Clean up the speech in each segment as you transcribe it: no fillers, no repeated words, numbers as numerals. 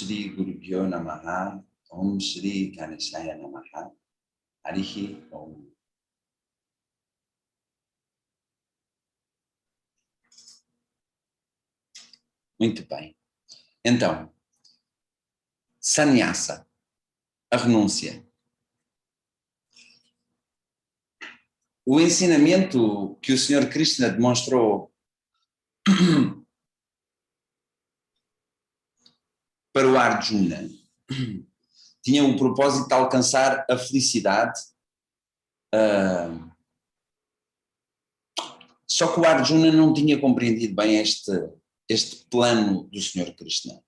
Shri Gurubhyo Namaha, Om Shri Ganeshaya Namaha, Harihi Om. Muito bem. Então, sannyasa, a renúncia. O ensinamento que o Senhor Krishna demonstrou para o Arjuna tinha o propósito de alcançar a felicidade. Só que o Arjuna não tinha compreendido bem este plano do Senhor Krishna.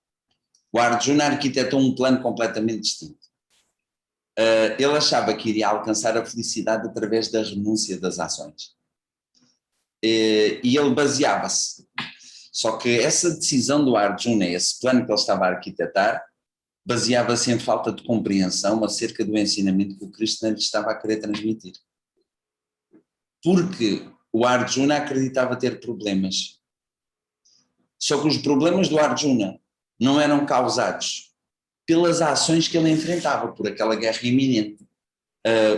O Arjuna arquitetou um plano completamente distinto. Ele achava que iria alcançar a felicidade através da renúncia das ações. E ele baseava-se. Só que essa decisão do Arjuna, esse plano que ele estava a arquitetar, baseava-se em falta de compreensão acerca do ensinamento que o Krishna lhe estava a querer transmitir. Porque o Arjuna acreditava ter problemas. Só que os problemas do Arjuna não eram causados pelas ações que ele enfrentava, por aquela guerra iminente.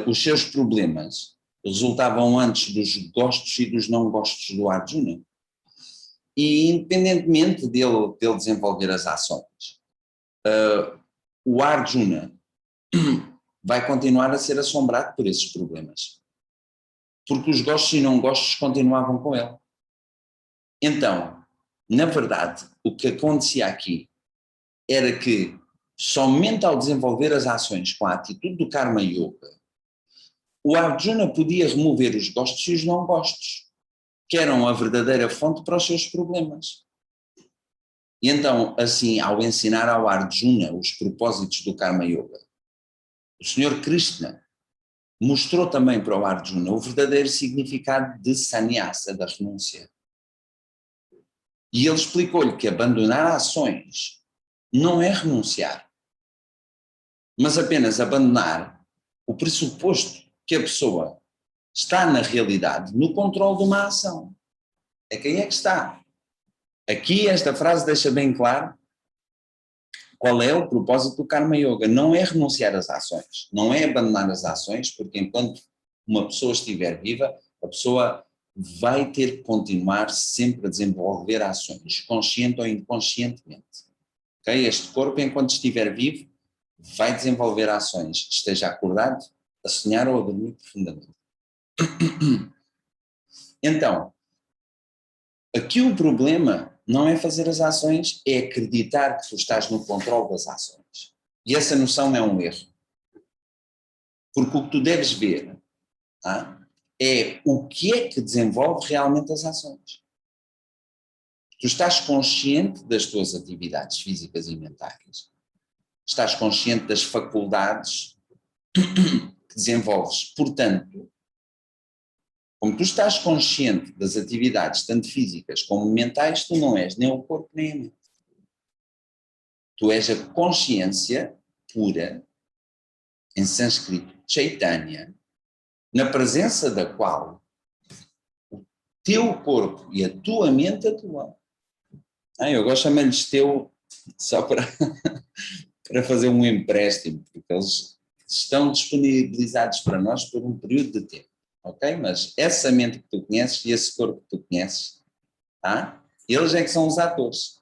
Os seus problemas resultavam antes dos gostos e dos não gostos do Arjuna. E independentemente dele desenvolver as ações, o Arjuna vai continuar a ser assombrado por esses problemas. Porque os gostos e não gostos continuavam com ele. Então, na verdade, o que acontecia aqui era que somente ao desenvolver as ações com a atitude do Karma Yoga, o Arjuna podia remover os gostos e os não gostos, que eram a verdadeira fonte para os seus problemas. E então, assim, ao ensinar ao Arjuna os propósitos do Karma Yoga, o Senhor Krishna mostrou também para o Arjuna o verdadeiro significado de sannyasa, da renúncia. E ele explicou-lhe que abandonar ações não é renunciar, mas apenas abandonar o pressuposto que a pessoa está na realidade no controle de uma ação. É que aí é que está. Aqui esta frase deixa bem claro qual é o propósito do Karma Yoga. Não é renunciar às ações, não é abandonar as ações, porque enquanto uma pessoa estiver viva, a pessoa vai ter que continuar sempre a desenvolver ações, consciente ou inconscientemente. Okay? Este corpo, enquanto estiver vivo, vai desenvolver ações, esteja acordado, a sonhar ou a dormir profundamente. Então, aqui o problema não é fazer as ações, é acreditar que tu estás no controle das ações. E essa noção é um erro. Porque o que tu deves ver é o que é que desenvolve realmente as ações. Tu estás consciente das tuas atividades físicas e mentais. Estás consciente das faculdades que desenvolves. Portanto, como tu estás consciente das atividades, tanto físicas como mentais, tu não és nem o corpo nem a mente. Tu és a consciência pura, em sânscrito, Chaitanya, na presença da qual o teu corpo e a tua mente atuam. Eu gosto de chamar-lhes teu só para fazer um empréstimo, porque eles estão disponibilizados para nós por um período de tempo. Ok? Mas essa mente que tu conheces e esse corpo que tu conheces, eles é que são os atores.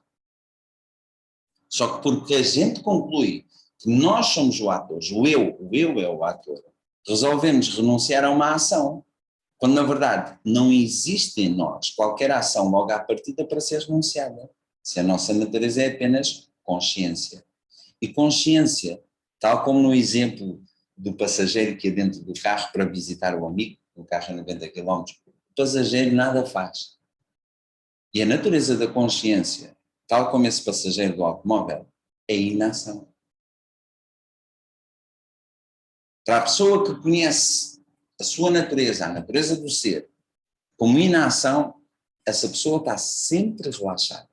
Só que porque a gente conclui que nós somos o ator, o eu é o ator, resolvemos renunciar a uma ação, quando na verdade não existe em nós qualquer ação logo à partida para ser renunciada. Se a nossa natureza é apenas consciência. E consciência, tal como no exemplo do passageiro que é dentro do carro para visitar o amigo, no carro a 90 km, o passageiro nada faz. E a natureza da consciência, tal como esse passageiro do automóvel, é inação. Para a pessoa que conhece a sua natureza, a natureza do ser, como inação, essa pessoa está sempre relaxada.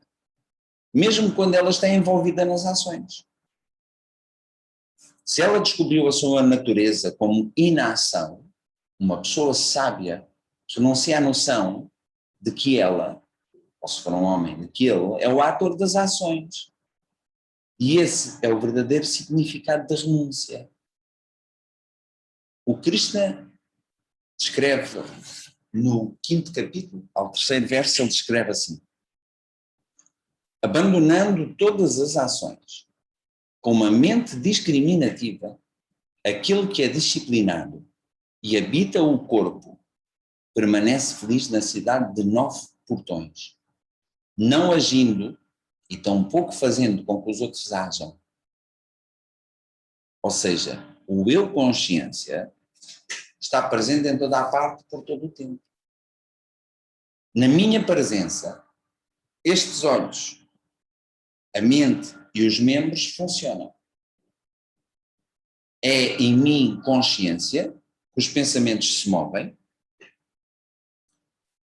Mesmo quando ela está envolvida nas ações. Se ela descobriu a sua natureza como inação, uma pessoa sábia renuncia à noção de que ela, ou se for um homem, de que ele é o ator das ações. E esse é o verdadeiro significado da renúncia. O Krishna descreve no 5º capítulo, ao 3º verso, ele descreve assim: abandonando todas as ações, com uma mente discriminativa, aquele que é disciplinado e habita o corpo, permanece feliz na cidade de 9 portões, não agindo e tampouco fazendo com que os outros ajam. Ou seja, o eu-consciência está presente em toda a parte por todo o tempo. Na minha presença, estes olhos, a mente e os membros funcionam. É em mim consciência que os pensamentos se movem,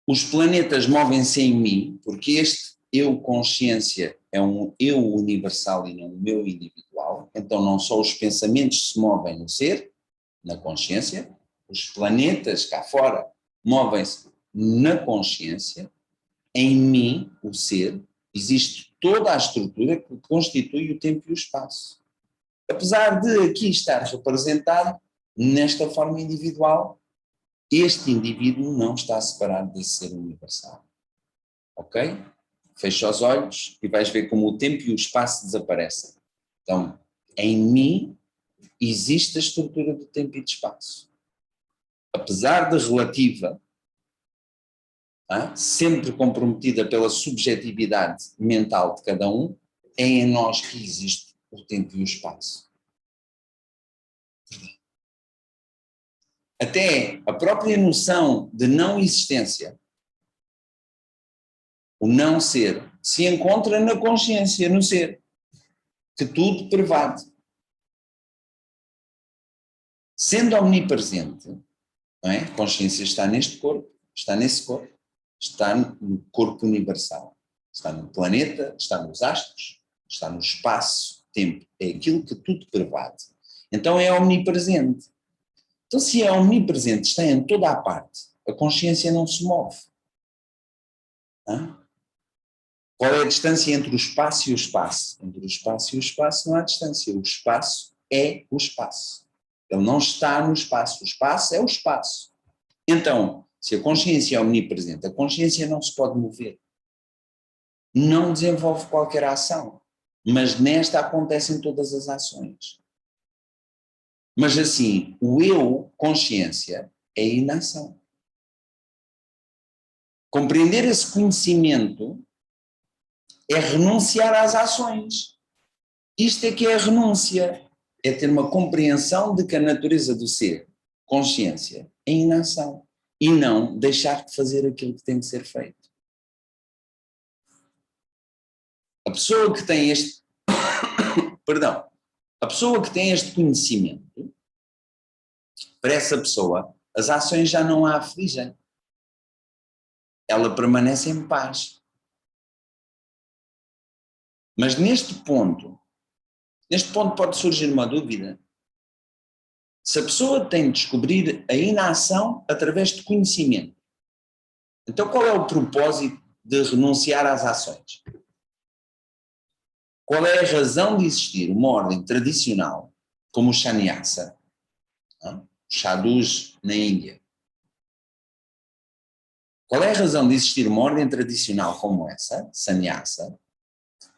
os planetas movem-se em mim, porque este eu-consciência é um eu universal e não um eu individual, então não só os pensamentos se movem no ser, na consciência, os planetas cá fora movem-se na consciência, em mim, o ser, existe toda a estrutura que constitui o tempo e o espaço. Apesar de aqui estar representado nesta forma individual, este indivíduo não está separado desse ser universal. Ok? Fecha os olhos e vais ver como o tempo e o espaço desaparecem. Então, em mim existe a estrutura do tempo e do espaço. Apesar de relativa, sempre comprometida pela subjetividade mental de cada um, é em nós que existe o tempo e o espaço. Até a própria noção de não existência, o não ser, se encontra na consciência, no ser, que tudo pervade. Sendo omnipresente, não é? A consciência está neste corpo, está nesse corpo, está no corpo universal, está no planeta, está nos astros, está no espaço-tempo, é aquilo que tudo pervade. Então é omnipresente. Então, se é omnipresente, está em toda a parte, a consciência não se move. Qual é a distância entre o espaço e o espaço? Entre o espaço e o espaço não há distância. O espaço é o espaço. Ele não está no espaço. O espaço é o espaço. Então, se a consciência é omnipresente, a consciência não se pode mover. Não desenvolve qualquer ação. Mas nesta acontecem todas as ações. Mas assim, o eu, consciência, é inação. Compreender esse conhecimento é renunciar às ações. Isto é que é a renúncia. É ter uma compreensão de que a natureza do ser, consciência, é inação. E não deixar de fazer aquilo que tem de ser feito. A pessoa que tem este... Perdão. A pessoa que tem este conhecimento, para essa pessoa, as ações já não a afligem. Ela permanece em paz. Mas neste ponto pode surgir uma dúvida. Se a pessoa tem de descobrir a inação através de conhecimento, então qual é o propósito de renunciar às ações? Qual é a razão de existir uma ordem tradicional, como o Sannyasa, os sadhus na Índia? Qual é a razão de existir uma ordem tradicional como essa, Sannyasa,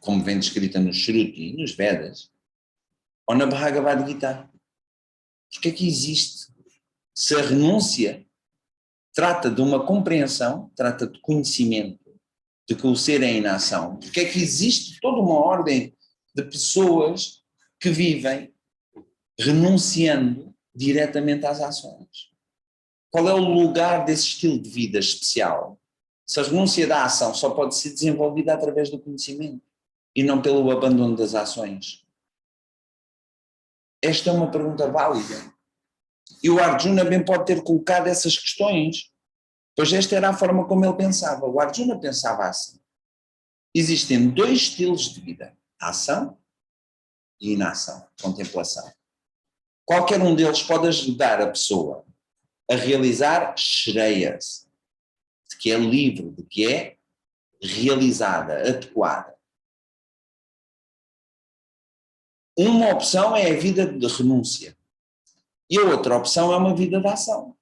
como vem descrita no Shruti, nos Vedas, ou na Bhagavad Gita? Porque é que existe? Se a renúncia trata de uma compreensão, trata de conhecimento, de que o ser é inação, porque é que existe toda uma ordem de pessoas que vivem renunciando diretamente às ações? Qual é o lugar desse estilo de vida especial? Se a renúncia da ação só pode ser desenvolvida através do conhecimento e não pelo abandono das ações? Esta é uma pergunta válida. E o Arjuna bem pode ter colocado essas questões, pois esta era a forma como ele pensava. O Arjuna pensava assim. Existem 2 estilos de vida, ação e inação, contemplação. Qualquer um deles pode ajudar a pessoa a realizar shreyas, de que é livre, de que é realizada, adequada. Uma opção é a vida de renúncia e a outra opção é uma vida de ação.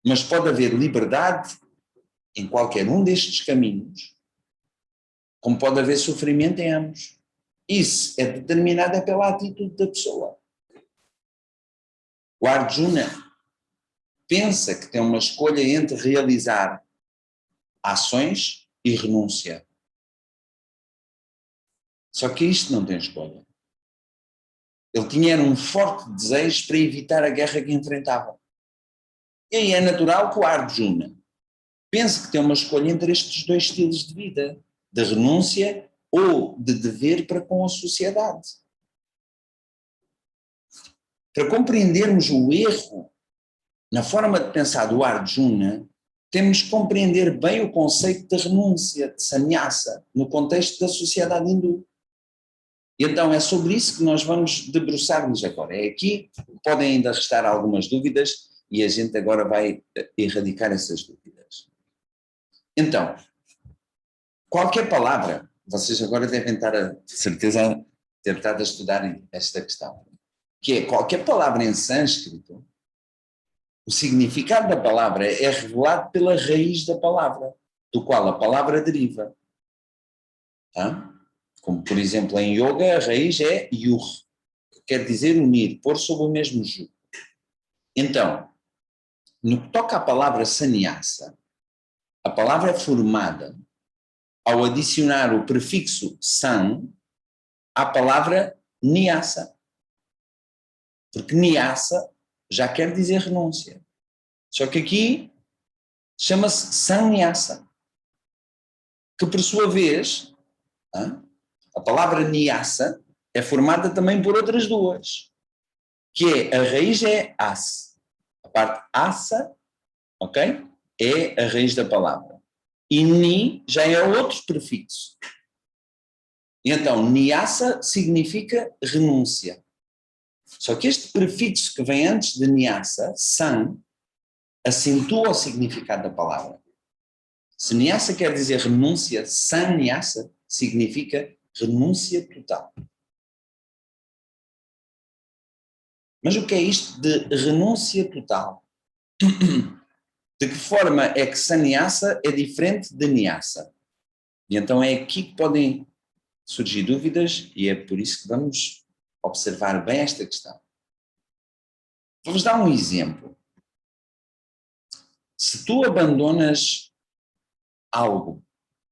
Mas pode haver liberdade em qualquer um destes caminhos, como pode haver sofrimento em ambos. Isso é determinado pela atitude da pessoa. O Arjuna pensa que tem uma escolha entre realizar ações e renúncia. Só que isto não tem escolha. Ele tinha um forte desejo para evitar a guerra que enfrentava. E aí é natural que o Arjuna pense que tem uma escolha entre estes dois estilos de vida, de renúncia ou de dever para com a sociedade. Para compreendermos o erro na forma de pensar do Arjuna, temos que compreender bem o conceito de renúncia, de sannyasa, no contexto da sociedade hindu. E então é sobre isso que nós vamos debruçar-nos agora. É aqui, podem ainda restar algumas dúvidas e a gente agora vai erradicar essas dúvidas. Então, qualquer palavra, vocês agora devem estar, de certeza, ter estado a estudar esta questão, que é qualquer palavra em sânscrito, o significado da palavra é revelado pela raiz da palavra, do qual a palavra deriva. Tá? Como, por exemplo, em yoga, a raiz é yur, que quer dizer unir, pôr sob o mesmo jugo. Então, no que toca à palavra sannyasa, a palavra é formada ao adicionar o prefixo san à palavra nyasa. Porque nyasa já quer dizer renúncia. Só que aqui chama-se sannyasa, que por sua vez, a palavra nyasa é formada também por outras duas, que é, a raiz é as. A parte asa, ok? É a raiz da palavra. E ni já é outro prefixo. E então, nyasa significa renúncia. Só que este prefixo que vem antes de nyasa, san, acentua o significado da palavra. Se nyasa quer dizer renúncia, sannyasa significa renúncia total. Mas o que é isto de renúncia total? De que forma é que sannyasa é diferente de nyasa? E então é aqui que podem surgir dúvidas e é por isso que vamos observar bem esta questão. Vou-vos dar um exemplo. Se tu abandonas algo,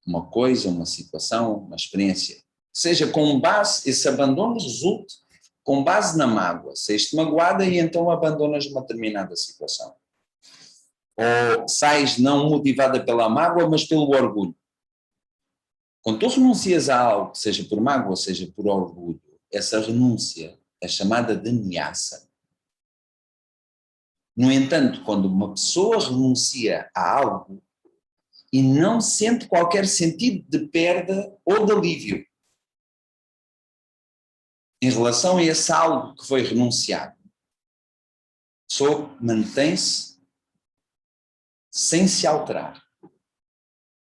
uma coisa, uma situação, uma experiência, seja com base, esse abandono resulte com base na mágoa, saíste magoada e então abandonas uma determinada situação. Ou sais não motivada pela mágoa, mas pelo orgulho. Quando tu renuncias a algo, seja por mágoa, seja por orgulho, essa renúncia é chamada de nyasa. No entanto, quando uma pessoa renuncia a algo e não sente qualquer sentido de perda ou de alívio em relação a esse algo que foi renunciado, a pessoa mantém-se sem se alterar,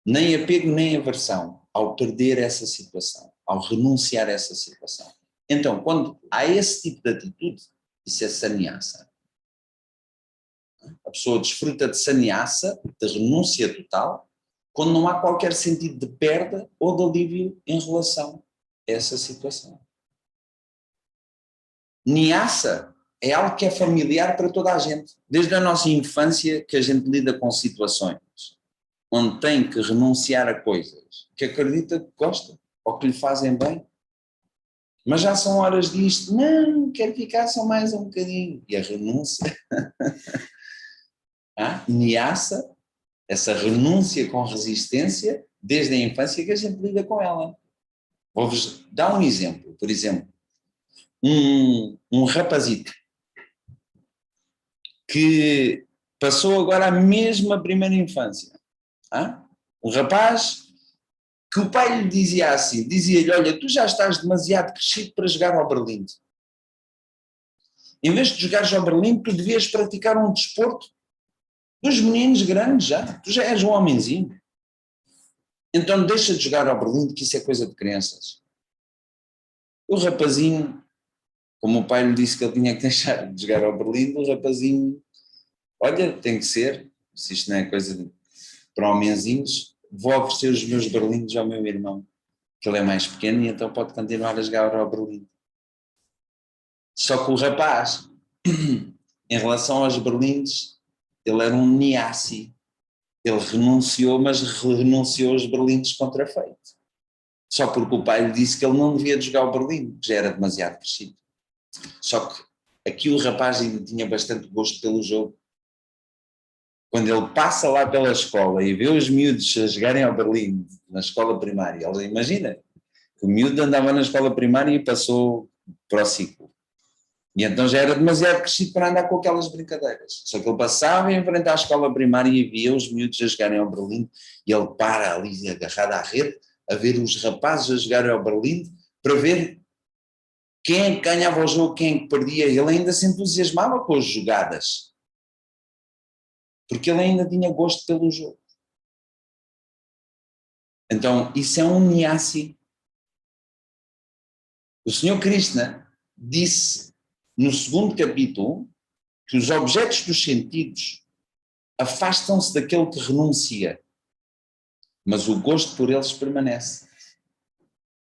nem apego nem aversão ao perder essa situação, ao renunciar a essa situação. Então, quando há esse tipo de atitude, isso é sannyasa. A pessoa desfruta de sannyasa, de renúncia total, quando não há qualquer sentido de perda ou de alívio em relação a essa situação. Nyasa é algo que é familiar para toda a gente. Desde a nossa infância que a gente lida com situações onde tem que renunciar a coisas que acredita que gosta ou que lhe fazem bem. Mas já são horas disto, não, quero ficar só mais um bocadinho. E a renúncia, nyasa, essa renúncia com resistência, desde a infância que a gente lida com ela. Vou-vos dar um exemplo. Por exemplo, um rapazito que passou agora a mesma primeira infância. Um rapaz que o pai lhe dizia assim, dizia-lhe, olha, tu já estás demasiado crescido para jogar ao berlinde. Em vez de jogares ao berlinde, tu devias praticar um desporto dos meninos grandes já, tu já és um homenzinho. Então deixa de jogar ao berlinde, que isso é coisa de crianças. O rapazinho, como o pai lhe disse que ele tinha que deixar de jogar ao Berlim, o rapazinho, olha, tem que ser, se isto não é coisa para homenzinhos, vou oferecer os meus berlindes ao meu irmão, que ele é mais pequeno e então pode continuar a jogar ao Berlim. Só que o rapaz, em relação aos berlindes, ele era um niassi. Ele renunciou, mas renunciou aos berlindes contra feito. Só porque o pai lhe disse que ele não devia jogar o Berlim, que já era demasiado crescido. Só que aqui o rapaz ainda tinha bastante gosto pelo jogo. Quando ele passa lá pela escola e vê os miúdos a jogarem ao Berlim na escola primária, ele imagina que o miúdo andava na escola primária e passou para o ciclo. E então já era demasiado crescido para andar com aquelas brincadeiras. Só que ele passava em frente à escola primária e via os miúdos a jogarem ao Berlim e ele para ali agarrado à rede a ver os rapazes a jogarem ao Berlim para ver quem é que ganhava o jogo, quem é que perdia. Ele ainda se entusiasmava com as jogadas. Porque ele ainda tinha gosto pelo jogo. Então, isso é um niassi. O Sr. Krishna disse no 2º capítulo que os objetos dos sentidos afastam-se daquele que renuncia, mas o gosto por eles permanece.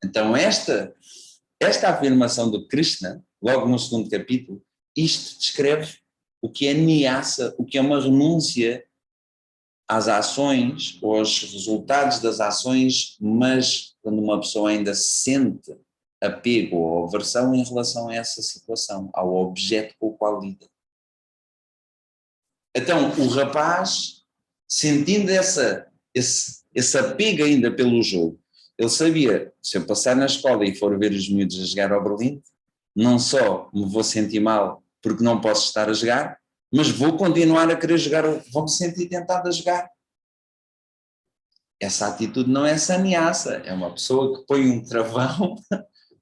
Então esta afirmação do Krishna, logo no 2º capítulo, isto descreve o que é niassa, o que é uma renúncia às ações ou aos resultados das ações, mas quando uma pessoa ainda sente apego ou aversão em relação a essa situação, ao objeto com o qual lida. Então, o rapaz, sentindo esse apego ainda pelo jogo, ele sabia, se eu passar na escola e for ver os miúdos a jogar ao Berlim, não só me vou sentir mal porque não posso estar a jogar, mas vou continuar a querer jogar, vou-me sentir tentado a jogar. Essa atitude não é sannyasa, é uma pessoa que põe um travão,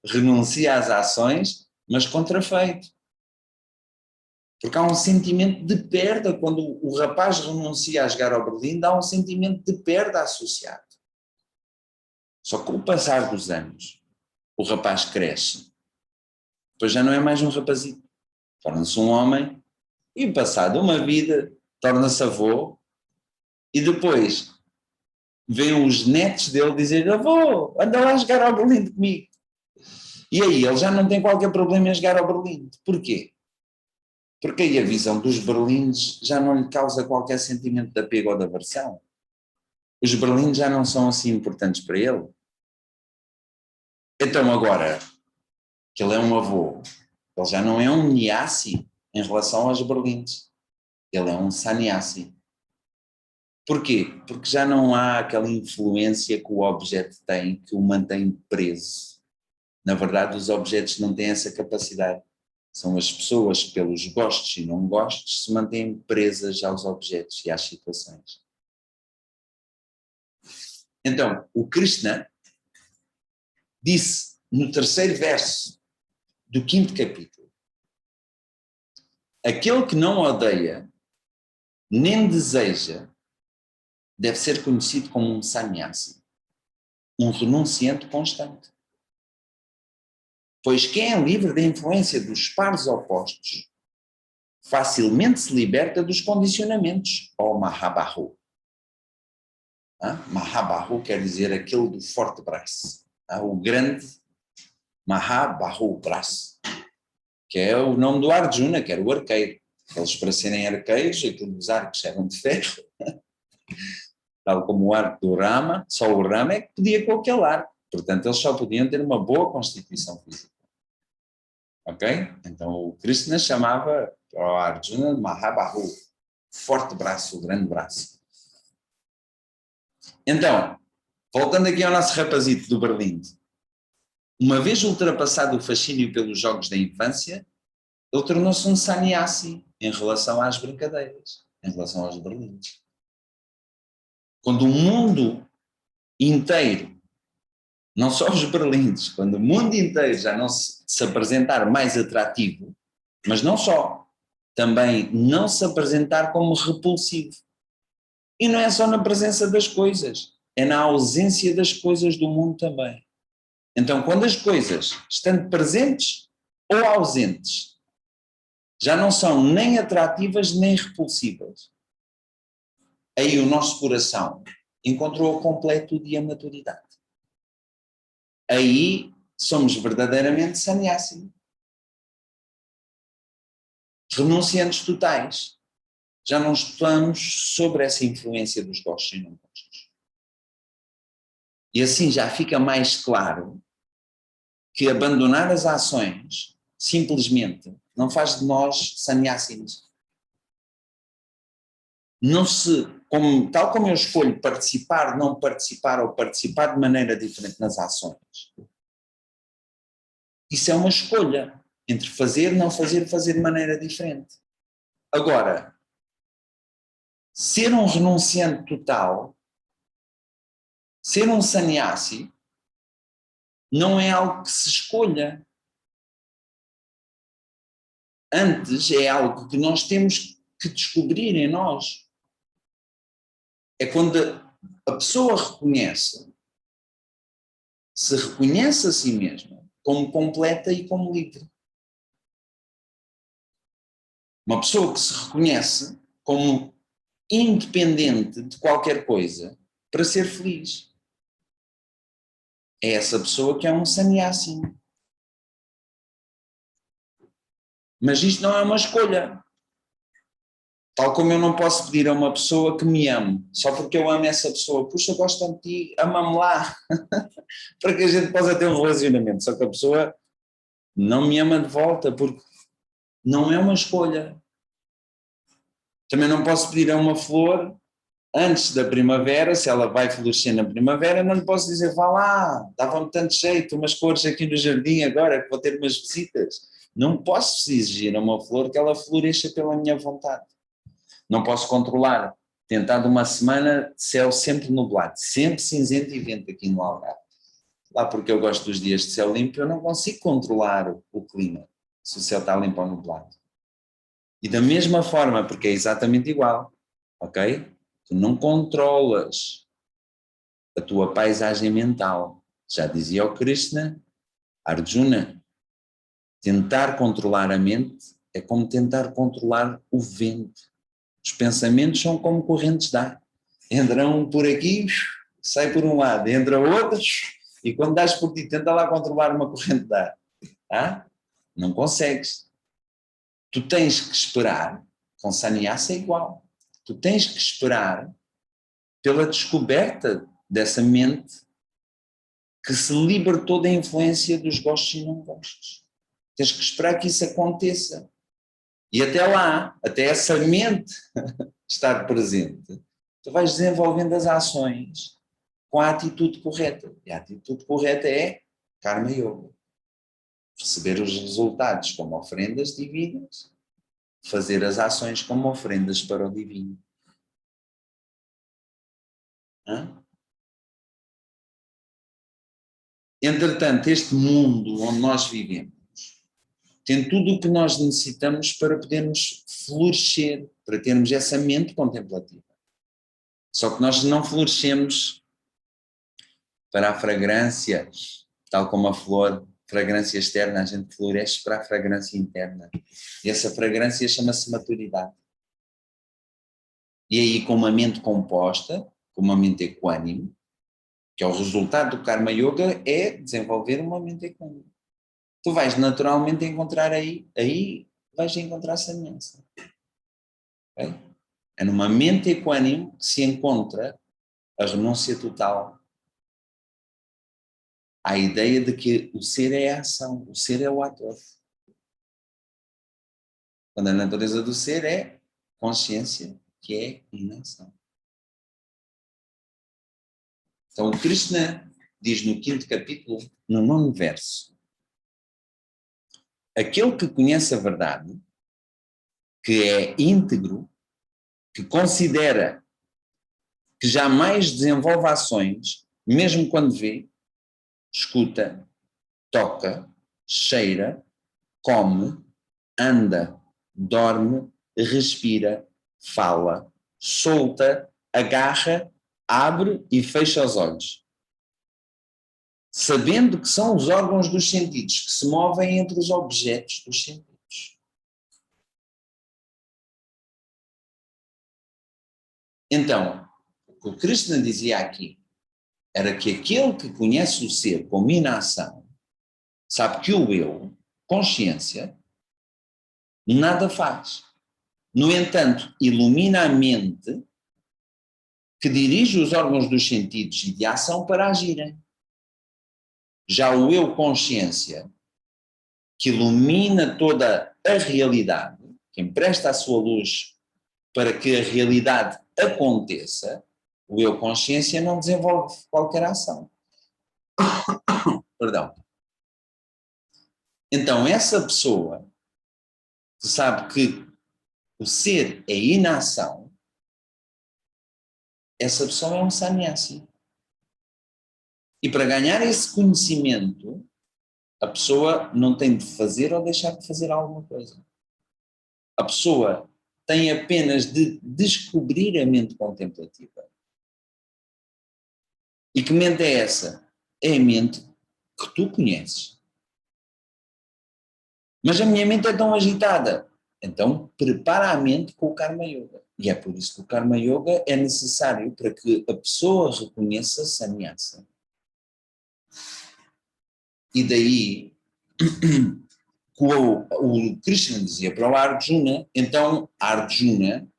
renuncia às ações, mas contrafeito. Porque há um sentimento de perda, quando o rapaz renuncia a jogar ao Berlim, há um sentimento de perda associado. Só que com o passar dos anos, o rapaz cresce, depois já não é mais um rapazito, torna-se um homem e passado uma vida torna-se avô e depois vêm os netos dele dizer: avô, anda lá a jogar ao Berlim comigo. E aí ele já não tem qualquer problema em jogar ao Berlim. Porquê? Porque aí a visão dos berlindes já não lhe causa qualquer sentimento de apego ou de aversão. Os berlindes já não são assim importantes para ele. Então agora, que ele é um avô, ele já não é um niassi em relação aos berlindes. Ele é um sannyasi. Porquê? Porque já não há aquela influência que o objeto tem, que o mantém preso. Na verdade, os objetos não têm essa capacidade. São as pessoas que, pelos gostos e não gostos, se mantêm presas aos objetos e às situações. Então, o Krishna disse no 3º verso do 5º capítulo: aquele que não odeia nem deseja deve ser conhecido como um sannyasi, um renunciante constante. Pois quem é livre da influência dos pares opostos facilmente se liberta dos condicionamentos, ó Mahabahu. Mahabahu quer dizer aquele do forte braço. O grande Mahabahu, braço, que é o nome do Arjuna, que era o arqueiro. Eles, para serem arqueiros, aquilo dos arcos eram de ferro, tal como o arco do Rama, só o Rama é que podia com aquele arco. Portanto, eles só podiam ter uma boa constituição física. Ok? Então o Krishna chamava o Arjuna de Mahabahu, forte braço, o grande braço. Então, voltando aqui ao nosso rapazito do Berlim, uma vez ultrapassado o fascínio pelos jogos da infância, ele tornou-se um sannyasi em relação às brincadeiras, em relação aos berlindes. Quando o mundo inteiro, não só os berlindes, quando o mundo inteiro já não se apresentar mais atrativo, mas não só, também não se apresentar como repulsivo. E não é só na presença das coisas, é na ausência das coisas do mundo também. Então, quando as coisas, estando presentes ou ausentes, já não são nem atrativas nem repulsivas, aí o nosso coração encontrou a completude e a maturidade. Aí somos verdadeiramente sannyasi, renunciantes totais. Já não estamos sobre essa influência dos gostos e não gostos. E assim já fica mais claro que abandonar as ações simplesmente não faz de nós sannyasis. Não se, tal como eu escolho participar, não participar ou participar de maneira diferente nas ações, isso é uma escolha entre fazer, não fazer, fazer de maneira diferente. Agora, ser um renunciante total, ser um sannyasi, não é algo que se escolha. Antes é algo que nós temos que descobrir em nós. É quando a pessoa se reconhece a si mesma como completa e como livre. Uma pessoa que se reconhece como independente de qualquer coisa para ser feliz. É essa pessoa que é um sannyasi. Mas isto não é uma escolha. Tal como eu não posso pedir a uma pessoa que me ame, só porque eu amo essa pessoa. Puxa, gosto de ti, ama-me lá. Para que a gente possa ter um relacionamento. Só que a pessoa não me ama de volta, porque não é uma escolha. Também não posso pedir a uma flor antes da primavera, se ela vai florescer na primavera, não lhe posso dizer, vá lá, dava-me tanto jeito, umas cores aqui no jardim agora, que vou ter umas visitas. Não posso exigir a uma flor que ela floresça pela minha vontade. Não posso controlar. Tentar de uma semana, céu sempre nublado, sempre cinzento e vento aqui no Algarve. Lá porque eu gosto dos dias de céu limpo, eu não consigo controlar o clima, se o céu está limpo ou nublado. E da mesma forma, porque é exatamente igual, ok? Tu não controlas a tua paisagem mental. Já dizia o Krishna, Arjuna, tentar controlar a mente é como tentar controlar o vento. Os pensamentos são como correntes de ar. Entram por aqui, sai por um lado, entra outros, e quando dás por ti, tenta lá controlar uma corrente de ar. Ah? Não consegues. Tu tens que esperar, com sannyasa é igual, tu tens que esperar pela descoberta dessa mente que se libertou da influência dos gostos e não gostos. Tens que esperar que isso aconteça. E até lá, até essa mente estar presente, tu vais desenvolvendo as ações com a atitude correta. E a atitude correta é Karma Yoga. Receber os resultados como ofrendas divinas, fazer as ações como ofrendas para o divino. Hã? Entretanto, este mundo onde nós vivemos tem tudo o que nós necessitamos para podermos florescer, para termos essa mente contemplativa. Só que nós não florescemos para a fragrância, tal como a flor, fragrância externa, a gente floresce para a fragrância interna. E essa fragrância chama-se maturidade. E aí, com uma mente composta, com uma mente equânime, que é o resultado do Karma Yoga, é desenvolver uma mente equânime. Tu vais naturalmente encontrar aí vais encontrar semelhança. Okay? É numa mente equânime que se encontra a renúncia total à ideia de que o ser é a ação, o ser é o ator. Quando a natureza do ser é consciência, que é inação. Então o Krishna diz no 5º capítulo, no 9º verso, aquele que conhece a verdade, que é íntegro, que considera que jamais desenvolve ações, mesmo quando vê, escuta, toca, cheira, come, anda, dorme, respira, fala, solta, agarra, abre e fecha os olhos. sabendo que são os órgãos dos sentidos que se movem entre os objetos dos sentidos. Então, o que o Krishna dizia aqui era que aquele que conhece o ser como inação, sabe que o eu, consciência, nada faz. No entanto, ilumina a mente que dirige os órgãos dos sentidos e de ação para agirem. Já o eu, consciência, que ilumina toda a realidade, que empresta a sua luz para que a realidade aconteça, o eu, consciência, não desenvolve qualquer ação. Perdão. Então, essa pessoa que sabe que o ser é inação, essa pessoa é um sannyasi. E para ganhar esse conhecimento, a pessoa não tem de fazer ou deixar de fazer alguma coisa. A pessoa tem apenas de descobrir a mente contemplativa. E que mente é essa? É a mente que tu conheces. Mas a minha mente é tão agitada. Então, prepara a mente com o Karma Yoga. E é por isso que o Karma Yoga é necessário para que a pessoa reconheça sannyasa. E daí, o Krishna dizia para o Arjuna, então, Arjuna,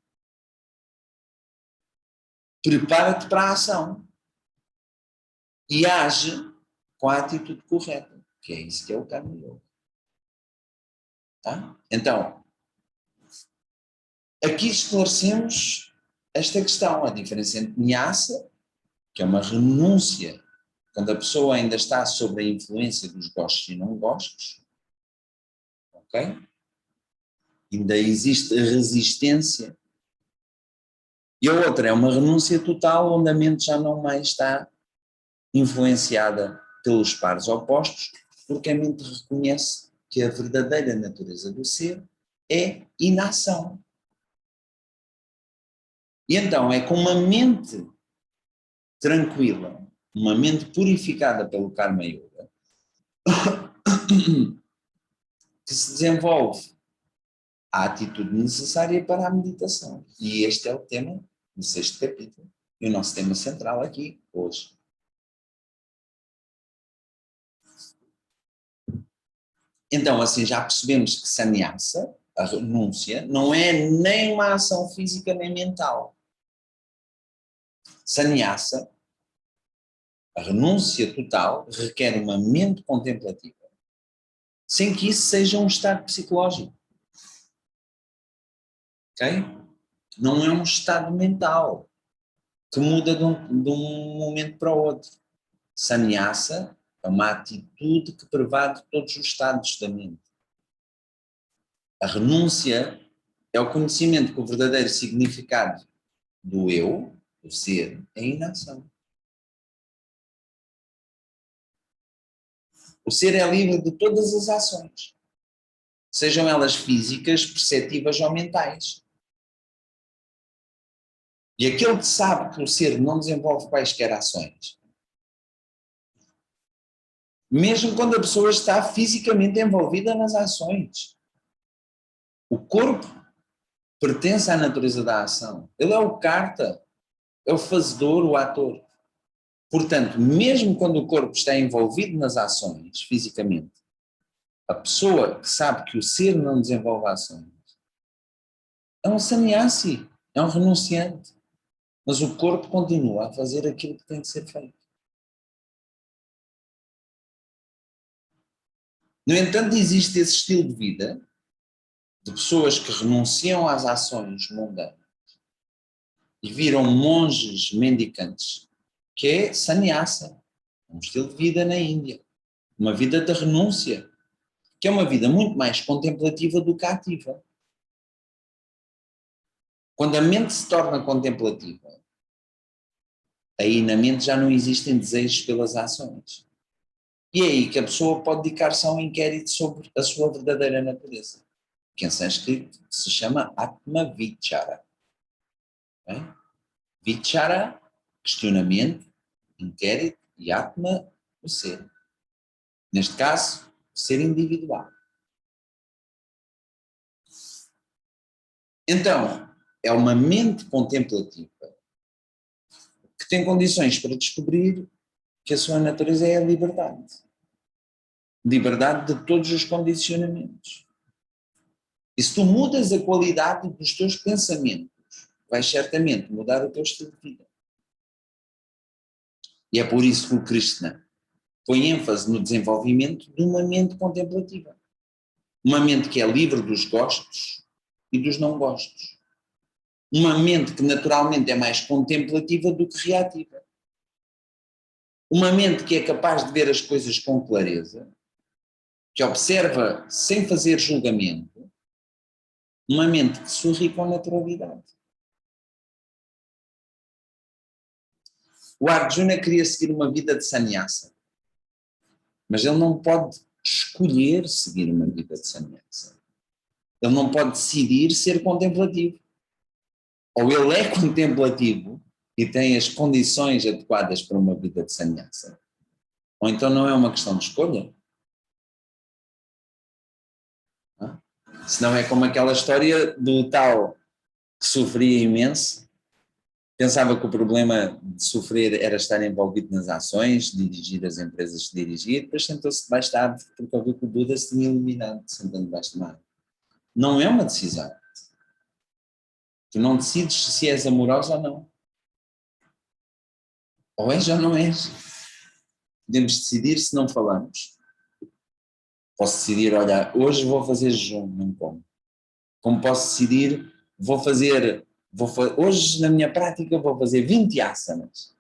prepara-te para a ação e age com a atitude correta, que é isso que é o Karma Yoga. Tá? Então, aqui esclarecemos esta questão, a diferença entre Nyasa, que é uma renúncia, quando a pessoa ainda está sob a influência dos gostos e não gostos, ok? Ainda existe resistência. E a outra é uma renúncia total, onde a mente já não mais está influenciada pelos pares opostos, porque a mente reconhece que a verdadeira natureza do ser é inação. E então é com uma mente tranquila, uma mente purificada pelo Karma Yoga, que se desenvolve a atitude necessária para a meditação. E este é o tema do 6º capítulo, e o nosso tema central aqui, hoje. Então, assim, já percebemos que sannyasa, a renúncia, não é nem uma ação física nem mental. Sannyasa, a renúncia total, requer uma mente contemplativa, sem que isso seja um estado psicológico. Ok? Não é um estado mental que muda de um momento para o outro. Sannyasa é uma atitude que prevale todos os estados da mente. A renúncia é o conhecimento que o verdadeiro significado do eu, do ser, é inação. O ser é livre de todas as ações, sejam elas físicas, perceptivas ou mentais. E aquele que sabe que o ser não desenvolve quaisquer ações, mesmo quando a pessoa está fisicamente envolvida nas ações, o corpo pertence à natureza da ação. Ele é o carta, é o fazedor, o ator. Portanto, mesmo quando o corpo está envolvido nas ações, fisicamente, a pessoa que sabe que o ser não desenvolve ações é um sannyasi, é um renunciante. Mas o corpo continua a fazer aquilo que tem que ser feito. No entanto, existe esse estilo de vida de pessoas que renunciam às ações mundanas e viram monges mendicantes, que é sannyasa, um estilo de vida na Índia, uma vida de renúncia, que é uma vida muito mais contemplativa do que ativa. Quando a mente se torna contemplativa, aí na mente já não existem desejos pelas ações. E é aí que a pessoa pode dedicar-se a um inquérito sobre a sua verdadeira natureza, que em sânscrito se chama Atma Vichara. Vichara, questionamento, inquérito, e Atma, o ser. Neste caso, o ser individual. Então, é uma mente contemplativa que tem condições para descobrir que a sua natureza é a liberdade. Liberdade de todos os condicionamentos. E se tu mudas a qualidade dos teus pensamentos, vais certamente mudar o teu estilo de vida. E é por isso que o Krishna põe ênfase no desenvolvimento de uma mente contemplativa. Uma mente que é livre dos gostos e dos não gostos. Uma mente que naturalmente é mais contemplativa do que reativa. Uma mente que é capaz de ver as coisas com clareza, que observa sem fazer julgamento, uma mente que sorri com naturalidade. O Arjuna queria seguir uma vida de sannyasa, mas ele não pode escolher seguir uma vida de sannyasa. Ele não pode decidir ser contemplativo. Ou ele é contemplativo e tem as condições adequadas para uma vida de sannyasa, ou então não é uma questão de escolha. Senão é como aquela história do tal que sofria imenso, pensava que o problema de sofrer era estar envolvido nas ações, dirigir as empresas que dirigia, depois sentou-se debaixo da árvore porque ouviu que o Buda se tinha iluminado sentando debaixo de uma árvore. Não é uma decisão. Tu não decides se és amorosa ou não. Ou és ou não és. Podemos decidir se não falamos. Posso decidir, olha, hoje vou fazer jejum, não como. Como posso decidir, hoje na minha prática vou fazer 20 asanas.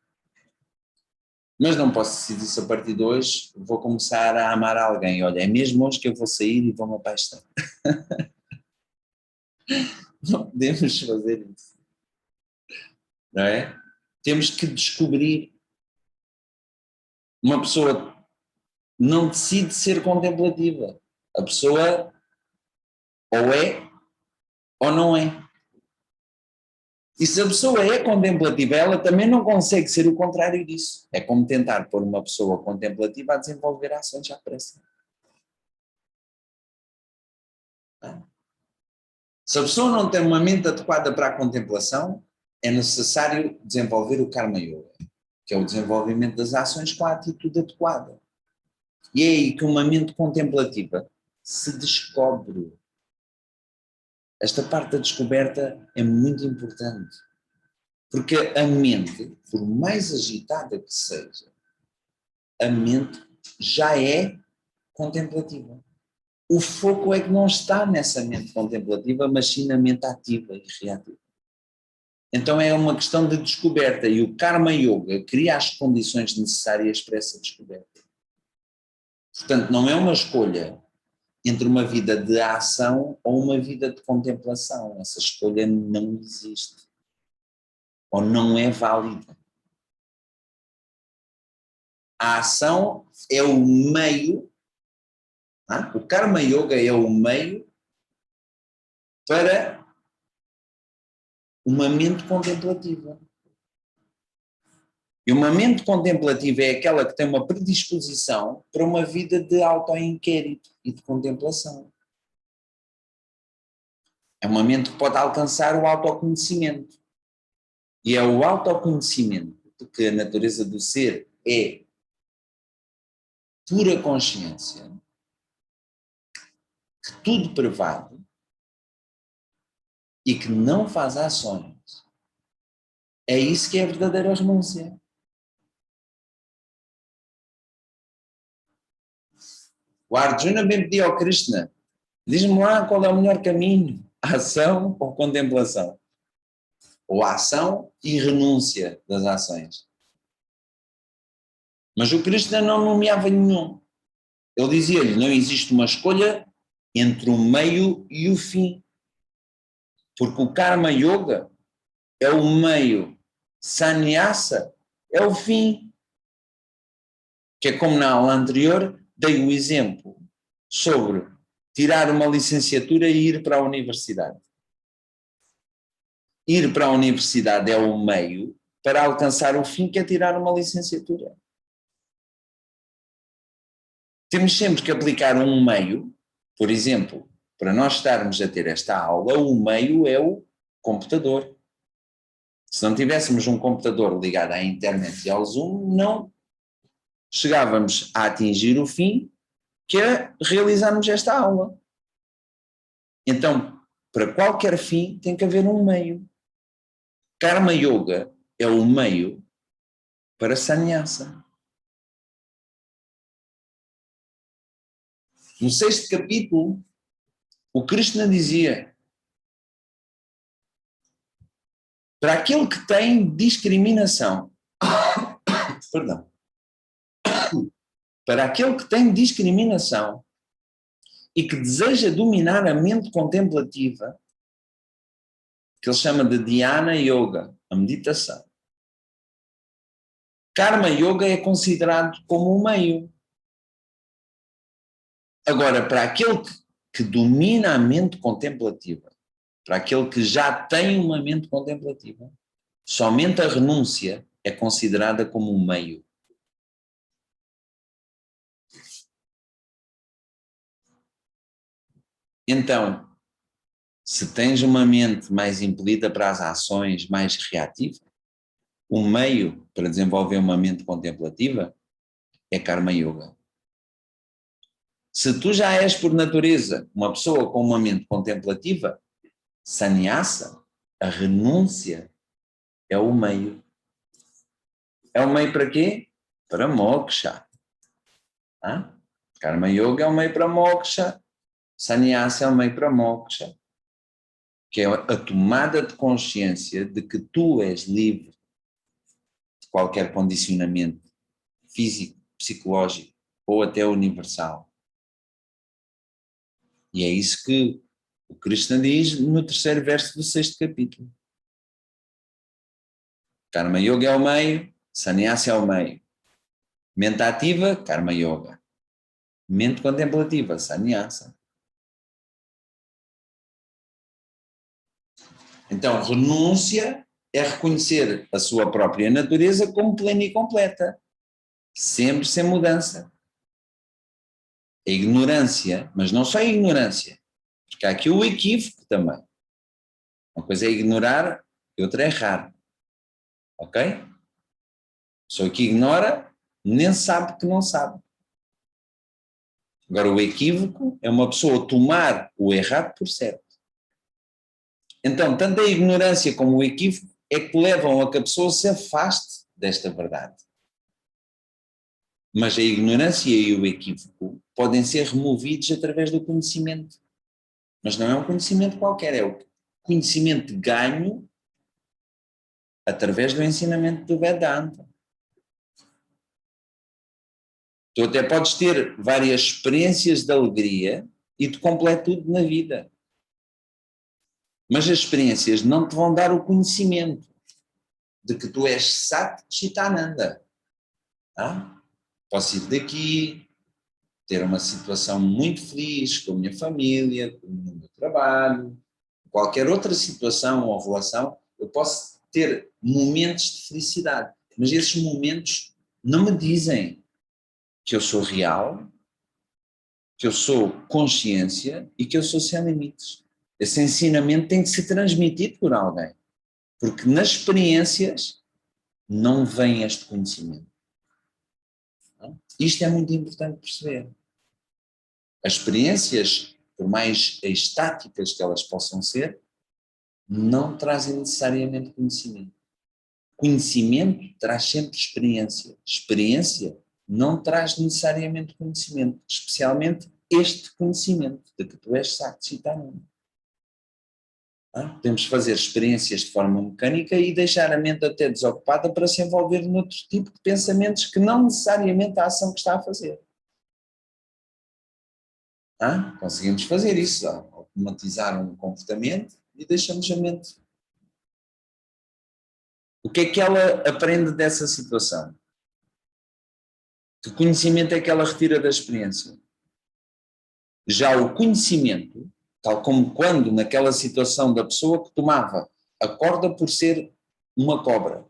Mas não posso decidir se a partir de hoje vou começar a amar alguém. Olha, é mesmo hoje que eu vou sair e vou-me apaixonar. Não podemos fazer isso. Não é? Temos que descobrir. Uma pessoa não decide ser contemplativa. A pessoa ou é ou não é. E se a pessoa é contemplativa, ela também não consegue ser o contrário disso. É como tentar pôr uma pessoa contemplativa a desenvolver ações à pressa. Se a pessoa não tem uma mente adequada para a contemplação, é necessário desenvolver o Karma Yoga, que é o desenvolvimento das ações com a atitude adequada. E é aí que uma mente contemplativa se descobre. Esta parte da descoberta é muito importante, porque a mente, por mais agitada que seja, a mente já é contemplativa. O foco é que não está nessa mente contemplativa, mas sim na mente ativa e reativa. Então é uma questão de descoberta e o Karma Yoga cria as condições necessárias para essa descoberta. Portanto, não é uma escolha entre uma vida de ação ou uma vida de contemplação. Essa escolha não existe. Ou não é válida. A ação é o meio, o Karma Yoga é o meio para uma mente contemplativa. E uma mente contemplativa é aquela que tem uma predisposição para uma vida de autoinquérito e de contemplação. É uma mente que pode alcançar o autoconhecimento. E é o autoconhecimento de que a natureza do ser é pura consciência, que tudo prevade e que não faz ações. É isso que é a verdadeira renúncia. O Arjuna bem pediu ao Krishna, diz-me lá qual é o melhor caminho, ação ou contemplação? Ou ação e renúncia das ações. Mas o Krishna não nomeava nenhum. Ele dizia-lhe, não existe uma escolha entre o meio e o fim. Porque o Karma Yoga é o meio, Sannyasa é o fim. Que é como na aula anterior, dei o exemplo sobre tirar uma licenciatura e ir para a universidade. Ir para a universidade é o meio para alcançar o fim, que é tirar uma licenciatura. Temos sempre que aplicar um meio, por exemplo, para nós estarmos a ter esta aula, o meio é o computador. Se não tivéssemos um computador ligado à internet e ao Zoom, não chegávamos a atingir o fim, que é realizarmos esta aula. Então, para qualquer fim tem que haver um meio. Karma Yoga é o meio para Sannyasa. No 6º capítulo, o Krishna dizia: para aquele que tem discriminação, perdão, para aquele que tem discriminação e que deseja dominar a mente contemplativa, que ele chama de Dhyana Yoga, a meditação, Karma Yoga é considerado como um meio. Agora, para aquele que domina a mente contemplativa, para aquele que já tem uma mente contemplativa, somente a renúncia é considerada como um meio. Então, se tens uma mente mais impelida para as ações, mais reativa, o meio para desenvolver uma mente contemplativa é Karma Yoga. Se tu já és por natureza uma pessoa com uma mente contemplativa, Sannyasa, a renúncia, é o meio. É o meio para quê? Para moksha. Karma Yoga é o meio para moksha, Sannyasa é o meio para moksha, que é a tomada de consciência de que tu és livre de qualquer condicionamento físico, psicológico ou até universal. E é isso que o Krishna diz no 3º verso do 6º capítulo. Karma Yoga é o meio, Sannyasa é o meio. Mente ativa, Karma Yoga. Mente contemplativa, Sannyasa. Então, renúncia é reconhecer a sua própria natureza como plena e completa, sempre sem mudança. A ignorância, mas não só a ignorância, porque há aqui o equívoco também. Uma coisa é ignorar e outra é errar. Ok? A pessoa que ignora nem sabe que não sabe. Agora, o equívoco é uma pessoa tomar o errado por certo. Então, tanto a ignorância como o equívoco é que levam a que a pessoa se afaste desta verdade. Mas a ignorância e o equívoco podem ser removidos através do conhecimento. Mas não é um conhecimento qualquer, é o conhecimento ganho através do ensinamento do Vedanta. Tu até podes ter várias experiências de alegria e de completude na vida. Mas as experiências não te vão dar o conhecimento de que tu és Sat Chitananda. Posso ir daqui, ter uma situação muito feliz com a minha família, com o meu trabalho, qualquer outra situação ou relação, eu posso ter momentos de felicidade, mas esses momentos não me dizem que eu sou real, que eu sou consciência e que eu sou sem limites. Esse ensinamento tem que ser transmitido por alguém, porque nas experiências não vem este conhecimento. Isto é muito importante perceber. As experiências, por mais estáticas que elas possam ser, não trazem necessariamente conhecimento. Conhecimento traz sempre experiência. Experiência não traz necessariamente conhecimento, especialmente este conhecimento de que tu és Satchitananda. Podemos fazer experiências de forma mecânica e deixar a mente até desocupada para se envolver noutro tipo de pensamentos que não necessariamente a ação que está a fazer. Conseguimos fazer isso, automatizar um comportamento e deixamos a mente. O que é que ela aprende dessa situação? Que conhecimento é que ela retira da experiência? Já o conhecimento, tal como quando naquela situação da pessoa que tomava a corda por ser uma cobra,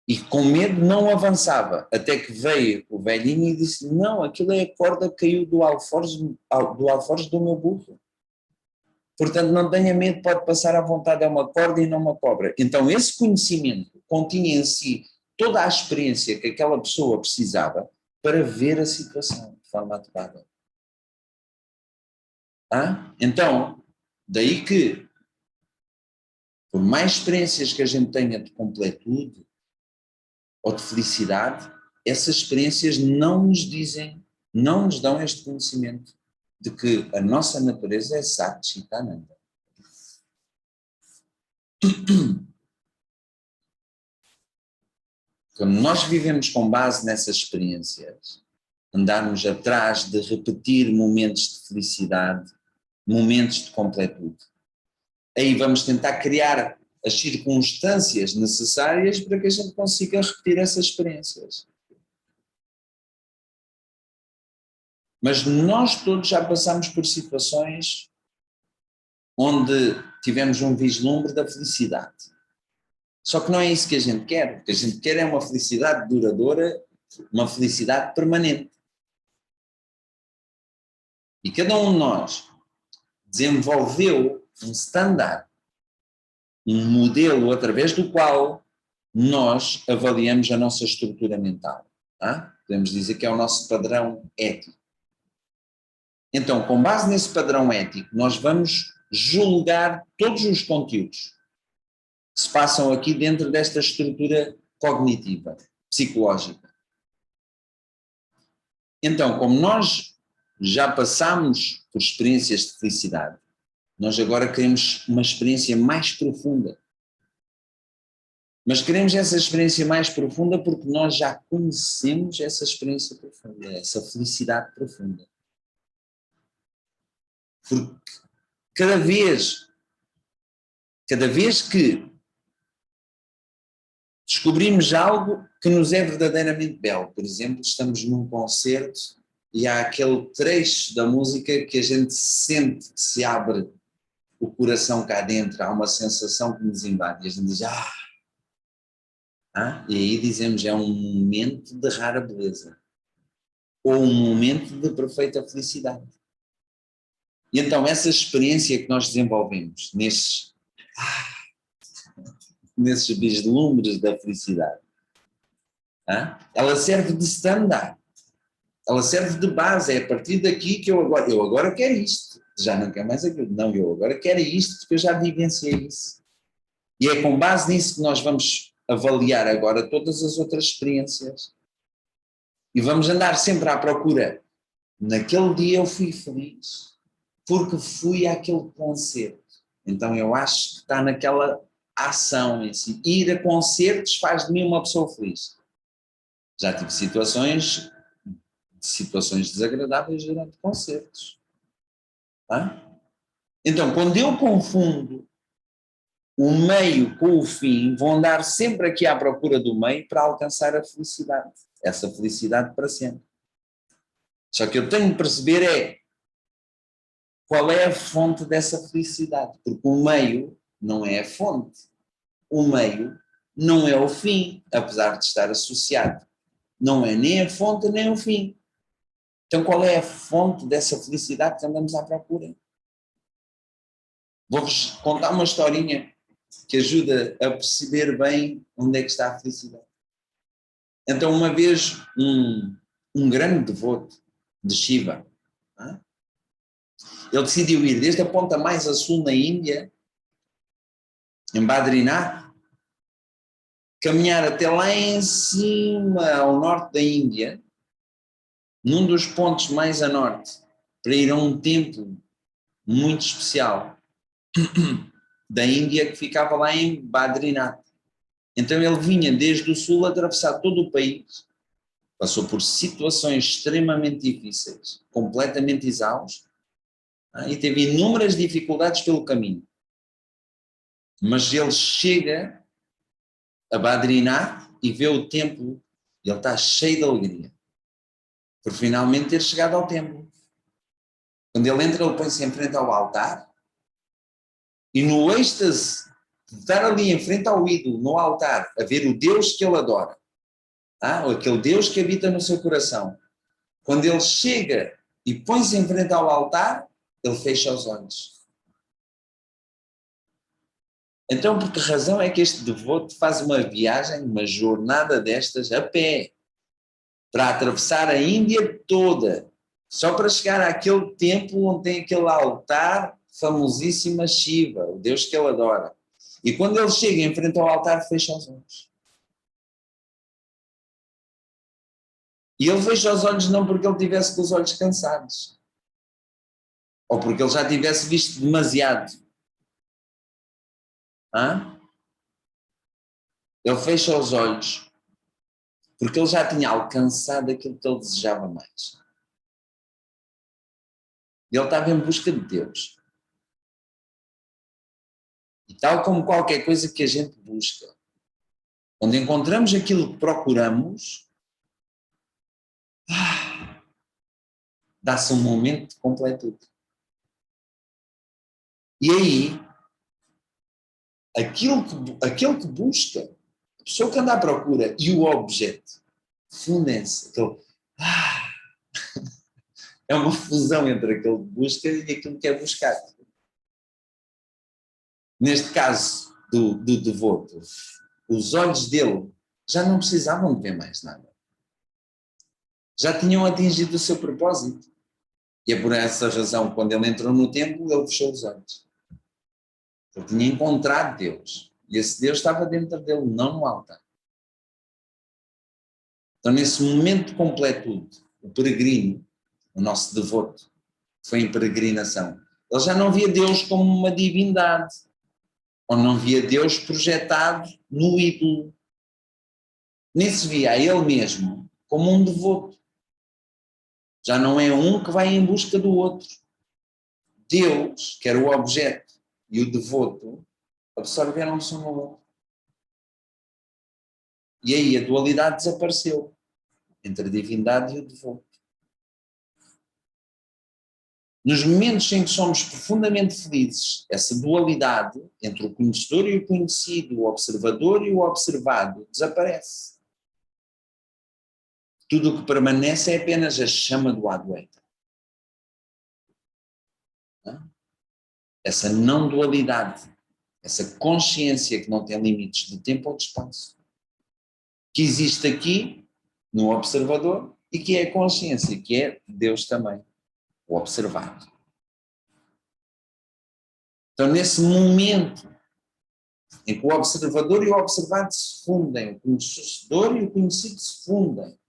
E com medo não avançava, até que veio o velhinho e disse: não, aquilo é a corda que caiu do alforje do meu burro. Portanto, não tenha medo, pode passar à vontade, é uma corda e não uma cobra. Então, esse conhecimento continha em si toda a experiência que aquela pessoa precisava para ver a situação de forma adequada. Então, daí que, por mais experiências que a gente tenha de completude ou de felicidade, essas experiências não nos dizem, não nos dão este conhecimento de que a nossa natureza é Satchitananda. Quando nós vivemos com base nessas experiências, andarmos atrás de repetir momentos de felicidade, momentos de completude, aí vamos tentar criar as circunstâncias necessárias para que a gente consiga repetir essas experiências. Mas nós todos já passamos por situações onde tivemos um vislumbre da felicidade. Só que não é isso que a gente quer. O que a gente quer é uma felicidade duradoura, uma felicidade permanente. E cada um de nós desenvolveu um standard, um modelo através do qual nós avaliamos a nossa estrutura mental. Podemos dizer que é o nosso padrão ético. Então, com base nesse padrão ético, nós vamos julgar todos os conteúdos que se passam aqui dentro desta estrutura cognitiva, psicológica. Então, como nós já passamos por experiências de felicidade, nós agora queremos uma experiência mais profunda. Mas queremos essa experiência mais profunda porque nós já conhecemos essa experiência profunda, essa felicidade profunda. Porque cada vez que descobrimos algo que nos é verdadeiramente belo, por exemplo, estamos num concerto e há aquele trecho da música que a gente sente que se abre o coração cá dentro, há uma sensação que nos invade e a gente diz e aí dizemos é um momento de rara beleza ou um momento de perfeita felicidade. E então essa experiência que nós desenvolvemos nesses vislumbres da felicidade, ela serve de standard, ela serve de base, é a partir daqui que eu agora quero isto, já não quero mais aquilo, não, eu agora quero isto porque eu já vivenciei isso. E é com base nisso que nós vamos avaliar agora todas as outras experiências. E vamos andar sempre à procura. Naquele dia eu fui feliz, porque fui àquele concerto. Então eu acho que está naquela ação em si. Ir a concertos faz de mim uma pessoa feliz. Já tive situações desagradáveis durante concertos. Então, quando eu confundo o meio com o fim, vou andar sempre aqui à procura do meio para alcançar a felicidade. Essa felicidade para sempre. Só que eu tenho de perceber qual é a fonte dessa felicidade, porque o meio não é a fonte. O meio não é o fim, apesar de estar associado. Não é nem a fonte nem o fim. Então qual é a fonte dessa felicidade que andamos à procura? Vou-vos contar uma historinha que ajuda a perceber bem onde é que está a felicidade. Então uma vez um grande devoto de Shiva, ele decidiu ir desde a ponta mais a sul na Índia, em Badrinath, caminhar até lá em cima, ao norte da Índia, num dos pontos mais a norte, para ir a um templo muito especial da Índia que ficava lá em Badrinath. Então ele vinha desde o sul, atravessar todo o país, passou por situações extremamente difíceis, completamente exaustos, e teve inúmeras dificuldades pelo caminho. Mas ele chega a Badrinath e vê o templo, e ele está cheio de alegria, por finalmente ter chegado ao templo. Quando ele entra, ele põe-se em frente ao altar, e no êxtase de estar ali em frente ao ídolo, no altar, a ver o Deus que ele adora, ou aquele Deus que habita no seu coração. Quando ele chega e põe-se em frente ao altar, ele fecha os olhos. Então, por que razão é que este devoto faz uma viagem, uma jornada destas a pé, para atravessar a Índia toda, só para chegar àquele templo onde tem aquele altar famosíssimo a Shiva, o Deus que ele adora. E quando ele chega em frente ao altar, fecha os olhos. E ele fecha os olhos não porque ele tivesse com os olhos cansados, ou porque ele já tivesse visto demasiado. Ele fecha os olhos porque ele já tinha alcançado aquilo que ele desejava mais. Ele estava em busca de Deus. E tal como qualquer coisa que a gente busca, quando encontramos aquilo que procuramos, dá-se um momento de completude. E aí, aquele que busca, a pessoa que anda à procura e o objeto, fundem-se. É uma fusão entre aquele que busca e aquilo que é buscado. Neste caso do devoto, os olhos dele já não precisavam de ver mais nada. Já tinham atingido o seu propósito. E é por essa razão, quando ele entrou no templo, ele fechou os olhos. Ele tinha encontrado Deus. E esse Deus estava dentro dele, não no altar. Então, nesse momento de completude, o peregrino, o nosso devoto, foi em peregrinação. Ele já não via Deus como uma divindade, ou não via Deus projetado no ídolo. Nem se via a ele mesmo como um devoto. Já não é um que vai em busca do outro. Deus, que era o objeto, e o devoto, absorveram-se um no outro. E aí a dualidade desapareceu entre a divindade e o devoto. Nos momentos em que somos profundamente felizes, essa dualidade entre o conhecedor e o conhecido, o observador e o observado, desaparece. Tudo o que permanece é apenas a chama do Advaita. Essa não dualidade, essa consciência que não tem limites de tempo ou de espaço, que existe aqui no observador e que é a consciência, que é Deus também, o observado. Então, nesse momento em que o observador e o observado se fundem, o conhecedor e o conhecido se fundem,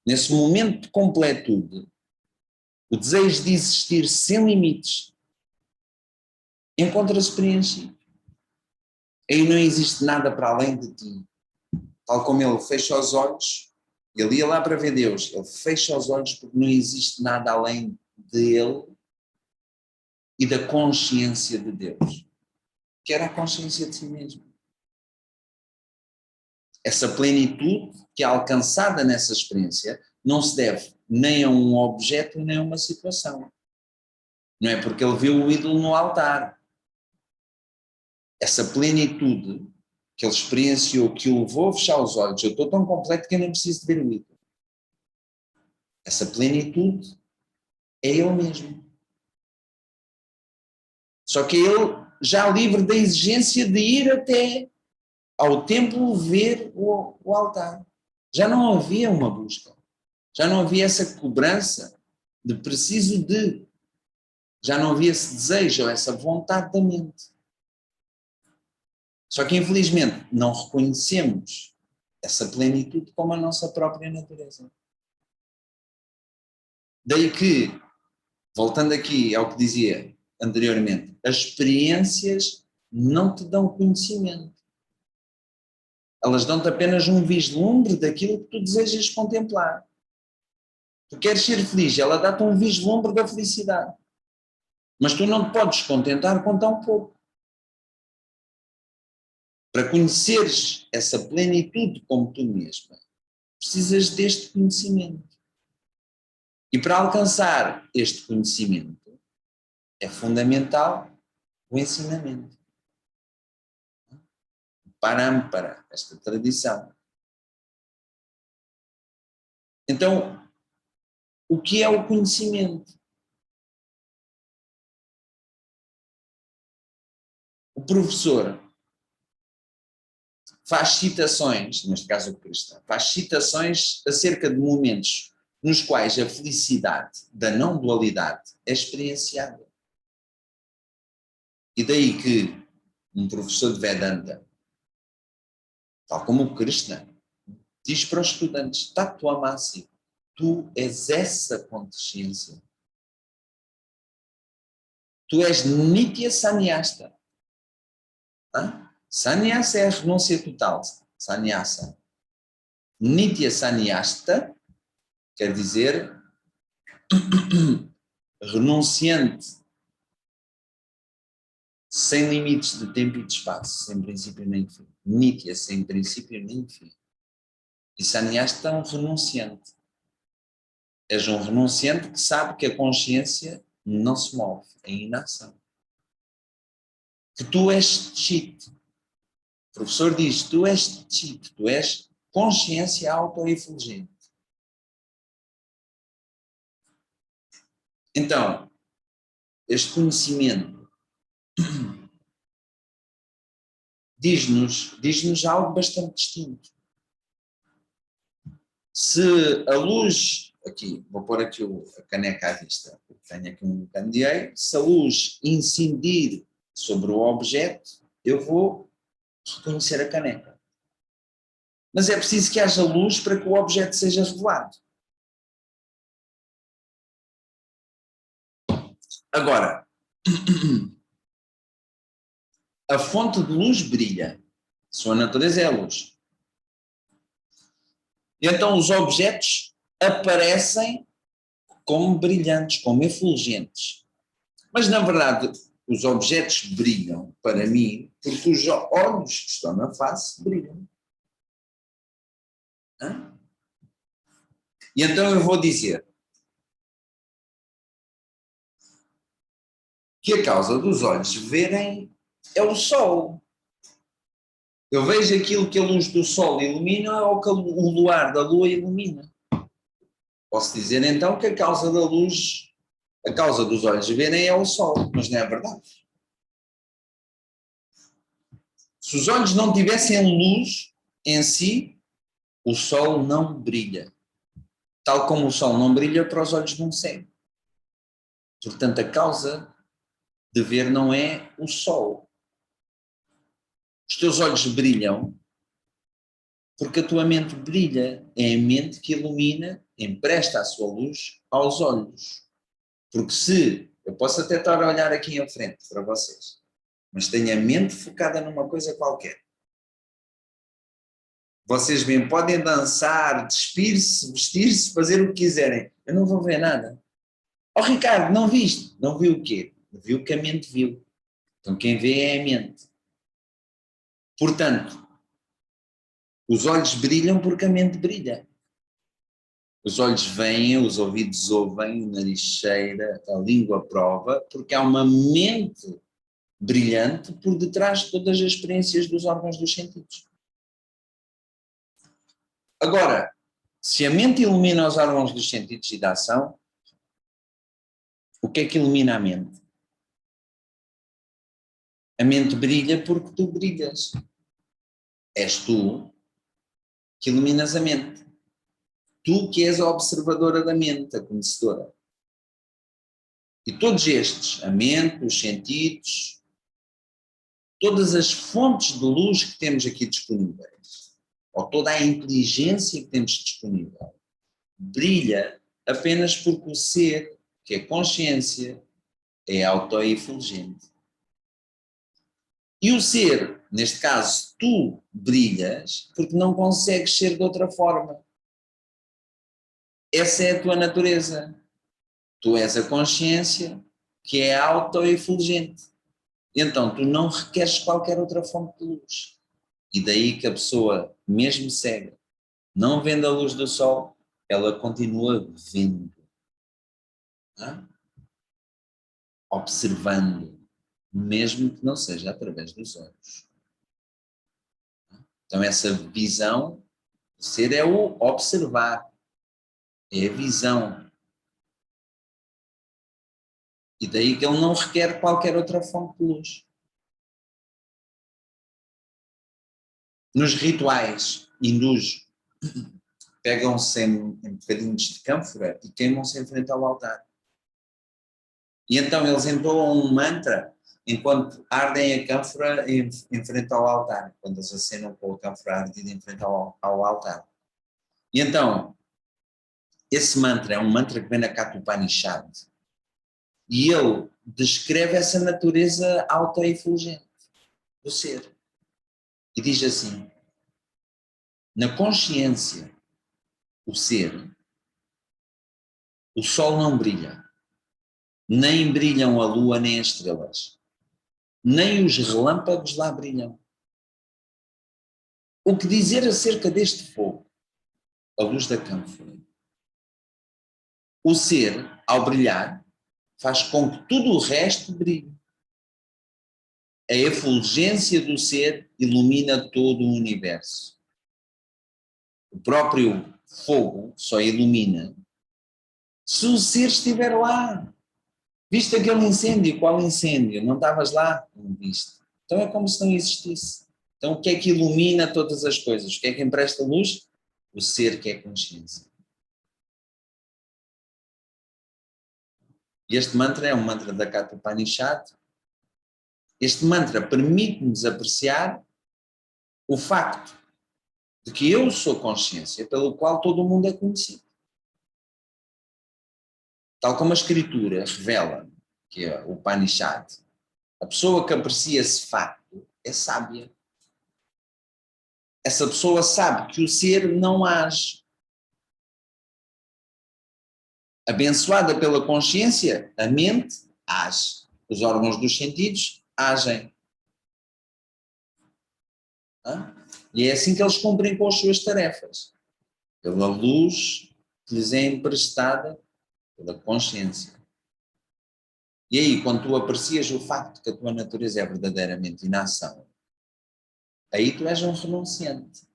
nesse momento de completude, o desejo de existir sem limites encontra-se preenchido. Aí não existe nada para além de ti. Tal como ele fecha os olhos, ele ia lá para ver Deus, ele fecha os olhos porque não existe nada além dele e da consciência de Deus, que era a consciência de si mesmo. Essa plenitude que é alcançada nessa experiência não se deve nem a um objeto nem a uma situação. Não é porque ele viu o ídolo no altar. Essa plenitude que ele experienciou, que o levou a fechar os olhos, eu estou tão completo que eu nem preciso de ver o ídolo. Essa plenitude é ele mesmo. Só que ele já livre da exigência de ir até ao templo ver o altar. Já não havia uma busca. Já não havia essa cobrança de preciso de. Já não havia esse desejo ou essa vontade da mente. Só que, infelizmente, não reconhecemos essa plenitude como a nossa própria natureza. Daí que, voltando aqui ao que dizia anteriormente, as experiências não te dão conhecimento. Elas dão-te apenas um vislumbre daquilo que tu desejas contemplar. Tu queres ser feliz, ela dá-te um vislumbre da felicidade. Mas tu não te podes contentar com tão pouco. Para conheceres essa plenitude como tu mesma, precisas deste conhecimento. E para alcançar este conhecimento, é fundamental o ensinamento. Parampara, esta tradição. Então, o que é o conhecimento? O professor faz citações, neste caso o cristão, faz citações acerca de momentos nos quais a felicidade da não dualidade é experienciada. E daí que um professor de Vedanta, tal como o Krishna, diz para os estudantes, Tattvamasi, tu és essa consciência. Tu és Nitya Sannyasta. Sannyasa é a renúncia total. Sannyasa. Nitya Sannyasta quer dizer renunciante, sem limites de tempo e de espaço, sem princípio nem fim. Nitya, sem princípio nem fim. E Sannyasta é um renunciante. És um renunciante que sabe que a consciência não se move, é inação. Que tu és Chit. O professor diz, tu és Chit, tu és consciência autoefulgente. Então, este conhecimento diz-nos algo bastante distinto. Se a luz, aqui, vou pôr aqui a caneca à vista, tenho aqui um candeeiro, se a luz incidir sobre o objeto, eu vou reconhecer a caneca. Mas é preciso que haja luz para que o objeto seja revelado. Agora, a fonte de luz brilha. Sua natureza é a luz. E então os objetos aparecem como brilhantes, como efulgentes. Mas, na verdade, os objetos brilham, para mim, porque os olhos que estão na face brilham. E então eu vou dizer que a causa dos olhos verem é o sol. Eu vejo aquilo que a luz do sol ilumina ou que o luar da lua ilumina. Posso dizer então que a causa da luz, a causa dos olhos verem é o sol, mas não é verdade. Se os olhos não tivessem luz em si, o sol não brilha. Tal como o sol não brilha para os olhos de um cego. Portanto, a causa de ver não é o sol. Os teus olhos brilham porque a tua mente brilha. É a mente que ilumina, empresta a sua luz aos olhos. Porque se, eu posso até estar a olhar aqui em frente para vocês, mas tenho a mente focada numa coisa qualquer. Vocês bem podem dançar, despir-se, vestir-se, fazer o que quiserem. Eu não vou ver nada. Oh Ricardo, não viste? Não viu o quê? Viu o que a mente viu. Então quem vê é a mente. Portanto, os olhos brilham porque a mente brilha. Os olhos veem, os ouvidos ouvem, o nariz cheira, a língua prova, porque há uma mente brilhante por detrás de todas as experiências dos órgãos dos sentidos. Agora, se a mente ilumina os órgãos dos sentidos e da ação, o que é que ilumina a mente? A mente brilha porque tu brilhas. És tu que iluminas a mente. Tu que és a observadora da mente, a conhecedora. E todos estes, a mente, os sentidos, todas as fontes de luz que temos aqui disponíveis, ou toda a inteligência que temos disponível, brilha apenas porque o ser, que é consciência, é autoefulgente. E o ser, neste caso, tu brilhas porque não consegues ser de outra forma. Essa é a tua natureza. Tu és a consciência que é autoefulgente. Então, tu não requeres qualquer outra fonte de luz. E daí que a pessoa, mesmo cega, não vendo a luz do sol, ela continua vendo. Observando, mesmo que não seja através dos olhos. Então essa visão, o ser é o observar, é a visão. E daí que ele não requer qualquer outra fonte de luz. Nos rituais hindus, pegam-se em bocadinhos de cânfora e queimam-se em frente ao altar. E então eles entoam um mantra enquanto ardem a cânfora em frente ao altar, quando eles acenam com a cânfora ardida em frente ao altar. E então, esse mantra é um mantra que vem na Katha Upanishad, e ele descreve essa natureza autoefulgente do ser. E diz assim: na consciência, o ser, o sol não brilha, nem brilham a lua nem as estrelas, nem os relâmpagos lá brilham. O que dizer acerca deste fogo, a luz da cânfora? O ser, ao brilhar, faz com que tudo o resto brilhe. A efulgência do ser ilumina todo o universo. O próprio fogo só ilumina se o ser estiver lá. Viste aquele incêndio? Qual incêndio? Não estavas lá? Não viste. Então é como se não existisse. Então o que é que ilumina todas as coisas? O que é que empresta luz? O ser, que é consciência. E este mantra é um mantra da Katha Upanishad. Este mantra permite-nos apreciar o facto de que eu sou consciência pelo qual todo o mundo é conhecido. Tal como a escritura revela, que é o Upanishad, a pessoa que aprecia esse facto é sábia. Essa pessoa sabe que o ser não age. Abençoada pela consciência, a mente age. Os órgãos dos sentidos agem. E é assim que eles cumprem com as suas tarefas. Pela luz que lhes é emprestada pela consciência. E aí, quando tu aprecias o facto de que a tua natureza é verdadeiramente inação, aí tu és um renunciante,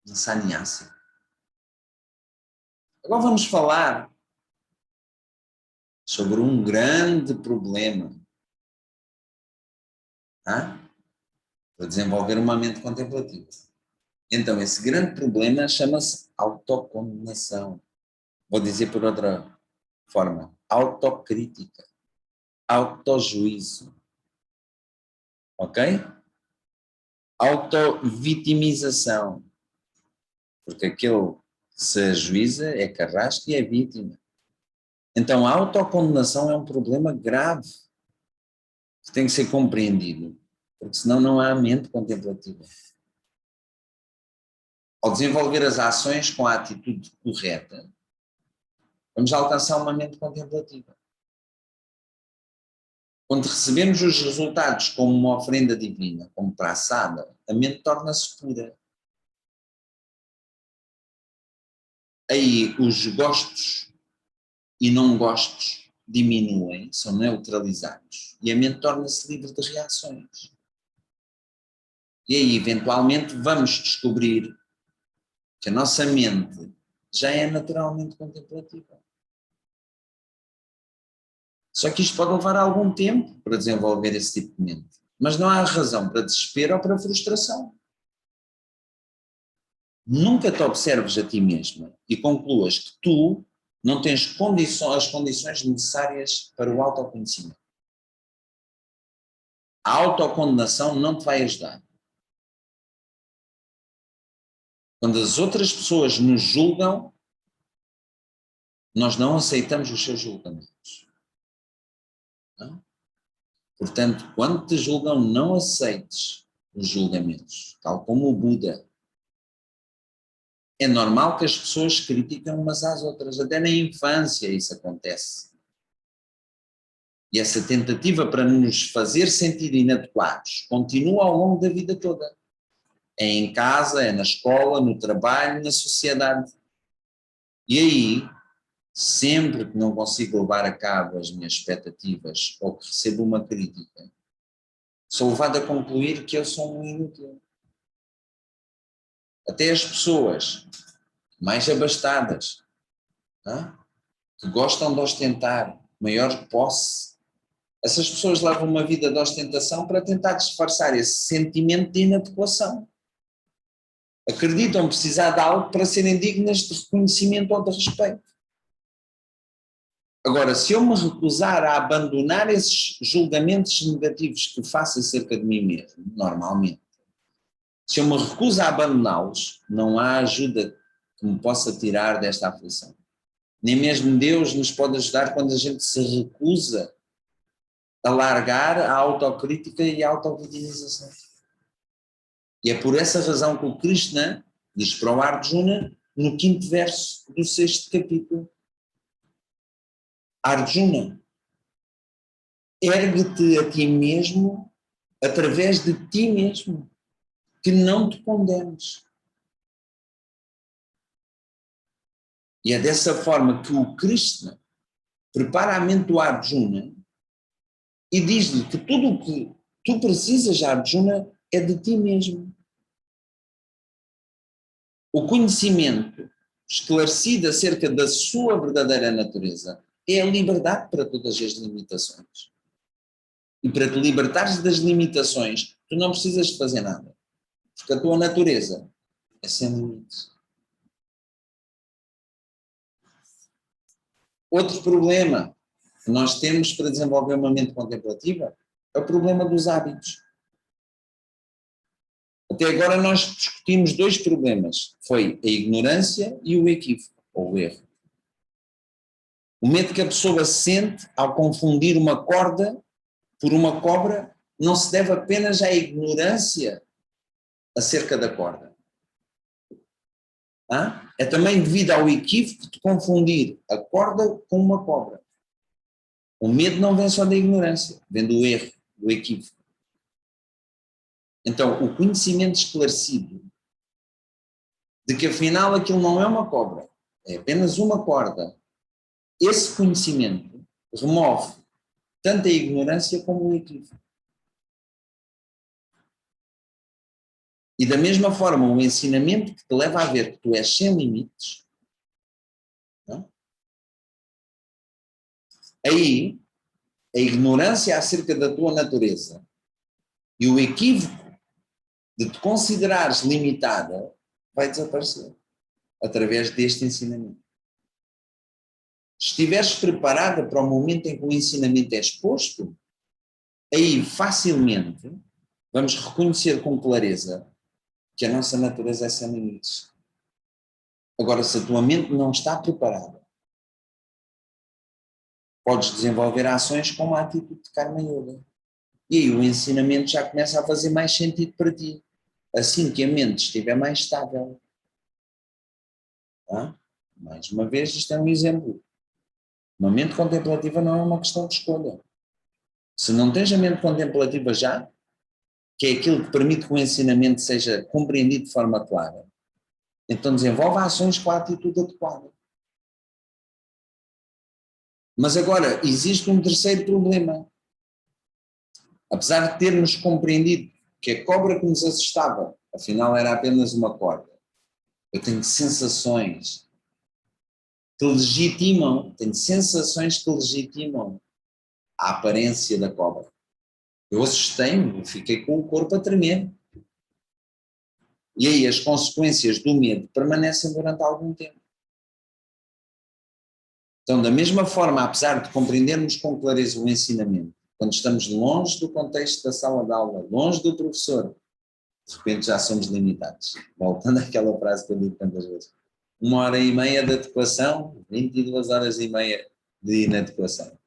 um sannyasi. Agora vamos falar sobre um grande problema. Para desenvolver uma mente contemplativa. Então, esse grande problema chama-se autocondenação. Vou dizer por outra forma, autocrítica, autojuízo. Ok? Autovitimização. Porque aquele que se ajuiza é carrasco e é vítima. Então, a autocondenação é um problema grave que tem que ser compreendido, porque senão não há mente contemplativa. Ao desenvolver as ações com a atitude correta, vamos alcançar uma mente contemplativa. Quando recebemos os resultados como uma oferenda divina, como praçada, a mente torna-se pura. Aí os gostos e não gostos diminuem, são neutralizados, e a mente torna-se livre de reações. E aí, eventualmente, vamos descobrir que a nossa mente já é naturalmente contemplativa. Só que isto pode levar algum tempo para desenvolver esse tipo de mente. Mas não há razão para desespero ou para frustração. Nunca te observes a ti mesma e concluas que tu não tens as condições necessárias para o autoconhecimento. A autocondenação não te vai ajudar. Quando as outras pessoas nos julgam, nós não aceitamos os seus julgamentos. Não? Portanto, quando te julgam, não aceites os julgamentos, tal como o Buda. É normal que as pessoas criticam umas às outras, até na infância isso acontece. E essa tentativa para nos fazer sentir inadequados continua ao longo da vida toda. É em casa, é na escola, no trabalho, na sociedade. E aí, sempre que não consigo levar a cabo as minhas expectativas ou que recebo uma crítica, sou levado a concluir que eu sou um inútil. Até as pessoas mais abastadas, que gostam de ostentar, maior posse, essas pessoas levam uma vida de ostentação para tentar disfarçar esse sentimento de inadequação. Acreditam precisar de algo para serem dignas de reconhecimento ou de respeito. Agora, se eu me recusar a abandonar esses julgamentos negativos que faço acerca de mim mesmo, normalmente, se eu me recuso a abandoná-los, não há ajuda que me possa tirar desta aflição. Nem mesmo Deus nos pode ajudar quando a gente se recusa a largar a autocrítica e a autovitimização. E é por essa razão que o Krishna diz para o Arjuna, no 5º verso do 6º capítulo: Arjuna, ergue-te a ti mesmo, através de ti mesmo, que não te condenes. E é dessa forma que o Krishna prepara a mente do Arjuna e diz-lhe que tudo o que tu precisas, Arjuna, é de ti mesmo. O conhecimento esclarecido acerca da sua verdadeira natureza é a liberdade para todas as limitações. E para te libertares das limitações, tu não precisas de fazer nada. Porque a tua natureza é sem limites. Outro problema que nós temos para desenvolver uma mente contemplativa é o problema dos hábitos. Até agora nós discutimos 2 problemas. Foi a ignorância e o equívoco, ou o erro. O medo que a pessoa sente ao confundir uma corda por uma cobra não se deve apenas à ignorância acerca da corda. É também devido ao equívoco de confundir a corda com uma cobra. O medo não vem só da ignorância, vem do erro, do equívoco. Então, o conhecimento esclarecido de que afinal aquilo não é uma cobra, é apenas uma corda, esse conhecimento remove tanto a ignorância como o equívoco. E da mesma forma, um ensinamento que te leva a ver que tu és sem limites, não? Aí, a ignorância acerca da tua natureza e o equívoco de te considerares limitada vai desaparecer através deste ensinamento. Se estiveres preparada para o momento em que o ensinamento é exposto, aí facilmente vamos reconhecer com clareza que a nossa natureza é sem limites. Agora, se a tua mente não está preparada, podes desenvolver ações como a atitude de Karma Yoga. E aí o ensinamento já começa a fazer mais sentido para ti. Assim que a mente estiver mais estável. Mais uma vez, isto é um exemplo. Uma mente contemplativa não é uma questão de escolha. Se não tens a mente contemplativa já, que é aquilo que permite que o ensinamento seja compreendido de forma clara, então desenvolve ações com a atitude adequada. Mas agora, existe um terceiro problema. Apesar de termos compreendido que a cobra que nos assustava, afinal era apenas uma corda, eu tenho sensações que legitimam, tenho sensações que legitimam a aparência da cobra. Eu assustei-me, fiquei com o corpo a tremer. E aí as consequências do medo permanecem durante algum tempo. Então, da mesma forma, apesar de compreendermos com clareza o ensinamento, quando estamos longe do contexto da sala de aula, longe do professor, de repente já somos limitados. Voltando àquela frase que eu digo tantas vezes. 1h30 de adequação, 22h30 de inadequação.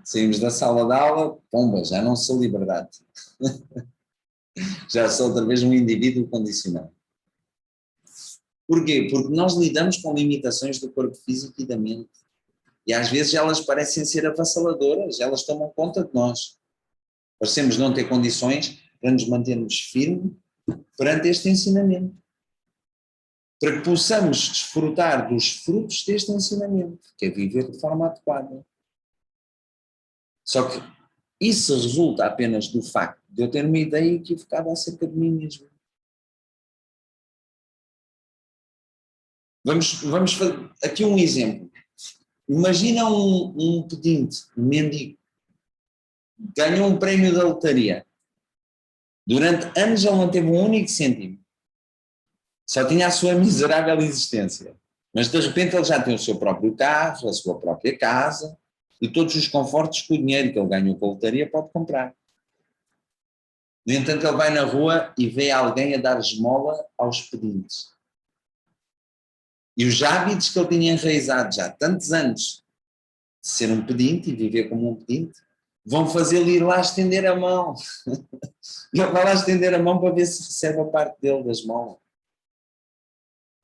Saímos da sala de aula, pomba, já não sou liberdade. Já sou outra vez um indivíduo condicionado. Porquê? Porque nós lidamos com limitações do corpo físico e da mente. E às vezes elas parecem ser avassaladoras, elas tomam conta de nós. Parecemos não ter condições para nos mantermos firmes perante este ensinamento. Para que possamos desfrutar dos frutos deste ensinamento, que é viver de forma adequada. Só que isso resulta apenas do facto de eu ter uma ideia equivocada acerca de mim mesmo. Vamos fazer aqui um exemplo. Imagina um pedinte, um mendigo, ganhou um prémio da lotaria. Durante anos ele não teve um único cêntimo. Só tinha a sua miserável existência. Mas de repente ele já tem o seu próprio carro, a sua própria casa e todos os confortos que o dinheiro que ele ganhou com a lotaria pode comprar. No entanto, ele vai na rua e vê alguém a dar esmola aos pedintes. E os hábitos que ele tinha enraizado já há tantos anos de ser um pedinte e viver como um pedinte, vão fazê-lo ir lá estender a mão. Ele vai lá estender a mão para ver se recebe a parte dele da esmola.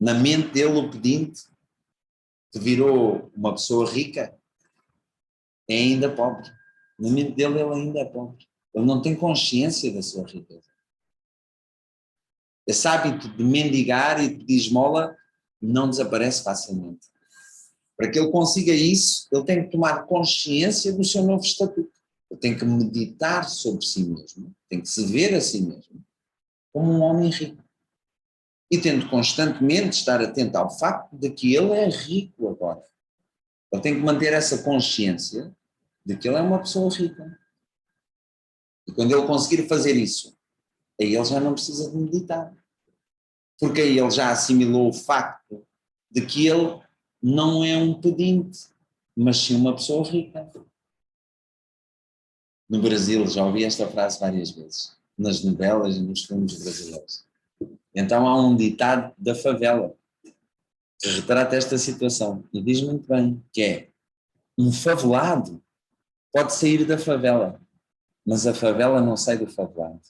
Na mente dele, o pedinte, que virou uma pessoa rica, é ainda pobre. Na mente dele, ele ainda é pobre. Ele não tem consciência da sua riqueza. Esse hábito de mendigar e de pedir esmola não desaparece facilmente. Para que ele consiga isso, ele tem que tomar consciência do seu novo estatuto. Ele tem que meditar sobre si mesmo, tem que se ver a si mesmo como um homem rico. E tendo constantemente estar atento ao facto de que ele é rico agora. Ele tem que manter essa consciência de que ele é uma pessoa rica. E quando ele conseguir fazer isso, aí ele já não precisa de meditar. Porque aí ele já assimilou o facto de que ele não é um pedinte, mas sim uma pessoa rica. No Brasil, já ouvi esta frase várias vezes, nas novelas e nos filmes brasileiros. Então há um ditado da favela que retrata esta situação e diz muito bem, que é: um favelado pode sair da favela, mas a favela não sai do favelado.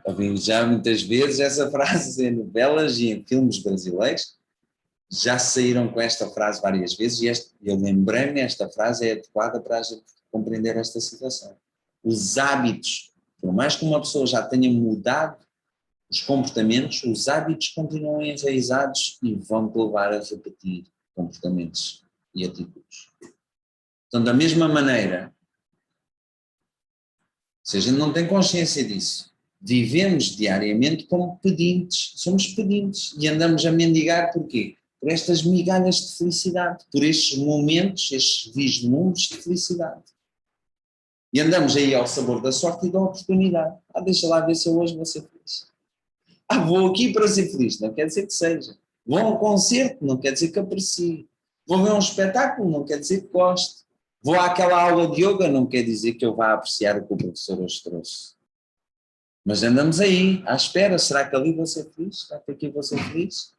Ouvi já muitas vezes essa frase em novelas e em filmes brasileiros, já saíram com esta frase várias vezes e eu lembrei-me, esta frase é adequada para a gente compreender esta situação. Os hábitos, por mais que uma pessoa já tenha mudado os comportamentos, os hábitos continuam enraizados e vão te levar a repetir comportamentos e atitudes. Então, da mesma maneira, se a gente não tem consciência disso, vivemos diariamente como pedintes, somos pedintes e andamos a mendigar porquê? Por estas migalhas de felicidade, por estes momentos, estes vislumbres de felicidade. E andamos aí ao sabor da sorte e da oportunidade. Deixa lá ver se eu hoje vou ser feliz. Vou aqui para ser feliz, não quer dizer que seja. Vou a um concerto, não quer dizer que aprecie. Vou ver um espetáculo, não quer dizer que goste. Vou àquela aula de yoga, não quer dizer que eu vá apreciar o que o professor hoje trouxe. Mas andamos aí, à espera, será que ali vou ser feliz? Será que aqui vou ser feliz?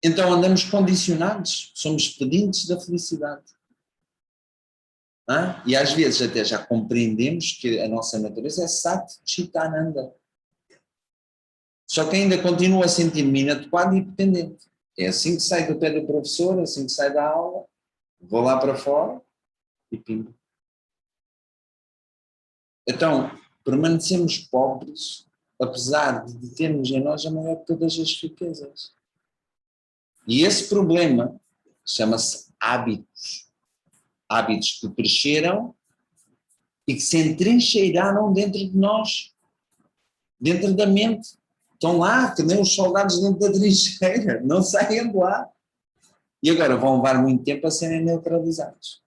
Então andamos condicionados, somos pedintes da felicidade. E às vezes até já compreendemos que a nossa natureza é Sat Chitananda. Só que ainda continua a sentir-me inadequado e dependente. É assim que sai do pé do professor, assim que sai da aula, vou lá para fora e pimbo. Então, permanecemos pobres, apesar de termos em nós a maior de todas as riquezas. E esse problema chama-se hábitos. Hábitos que cresceram e que se entrincheiraram dentro de nós, dentro da mente. Estão lá, que nem os soldados dentro da trincheira, não saem de lá. E agora vão levar muito tempo a serem neutralizados.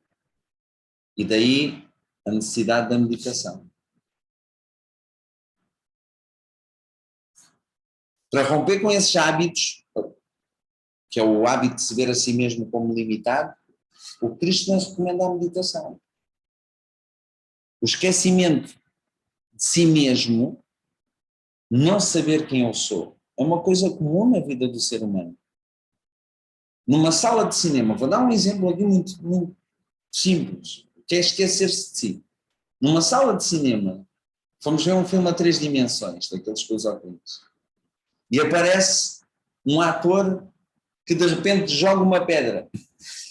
E daí a necessidade da meditação. Para romper com esses hábitos, que é o hábito de se ver a si mesmo como limitado, o Krishna recomenda a meditação. O esquecimento de si mesmo, não saber quem eu sou, é uma coisa comum na vida do ser humano. Numa sala de cinema, vou dar um exemplo aqui muito, muito simples, que é esquecer-se de si. Numa sala de cinema, fomos ver um filme a 3 dimensões, daqueles com os óculos, e aparece um ator que de repente joga uma pedra.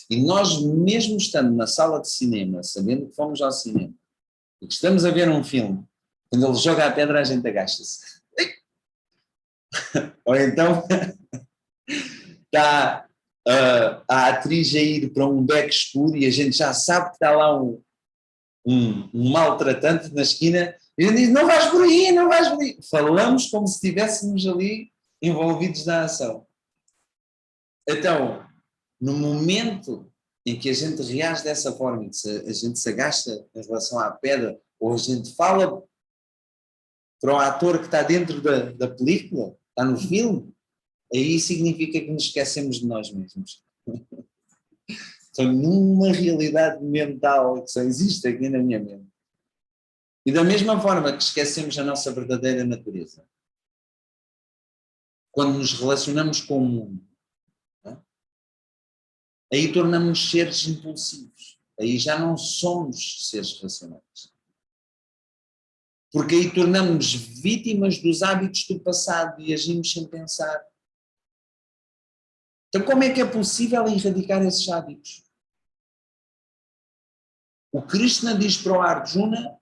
E nós, mesmo estando na sala de cinema, sabendo que fomos ao cinema, e que estamos a ver um filme, quando ele joga a pedra a gente agacha-se. Ou então está a atriz a ir para um beco escuro e a gente já sabe que está lá um maltratante na esquina e a gente diz: não vais por aí, não vais por aí. Falamos como se estivéssemos ali envolvidos na ação. Então, no momento em que a gente reage dessa forma, que a gente se agacha em relação à pedra, ou a gente fala para o ator que está dentro da película, está no filme, aí significa que nos esquecemos de nós mesmos. Estou numa realidade mental que só existe aqui na minha mente. E da mesma forma que esquecemos a nossa verdadeira natureza, quando nos relacionamos com o mundo, aí tornamos-nos seres impulsivos. Aí já não somos seres racionais. Porque aí tornamos-nos vítimas dos hábitos do passado e agimos sem pensar. Então como é que é possível erradicar esses hábitos? O Krishna diz para o Arjuna,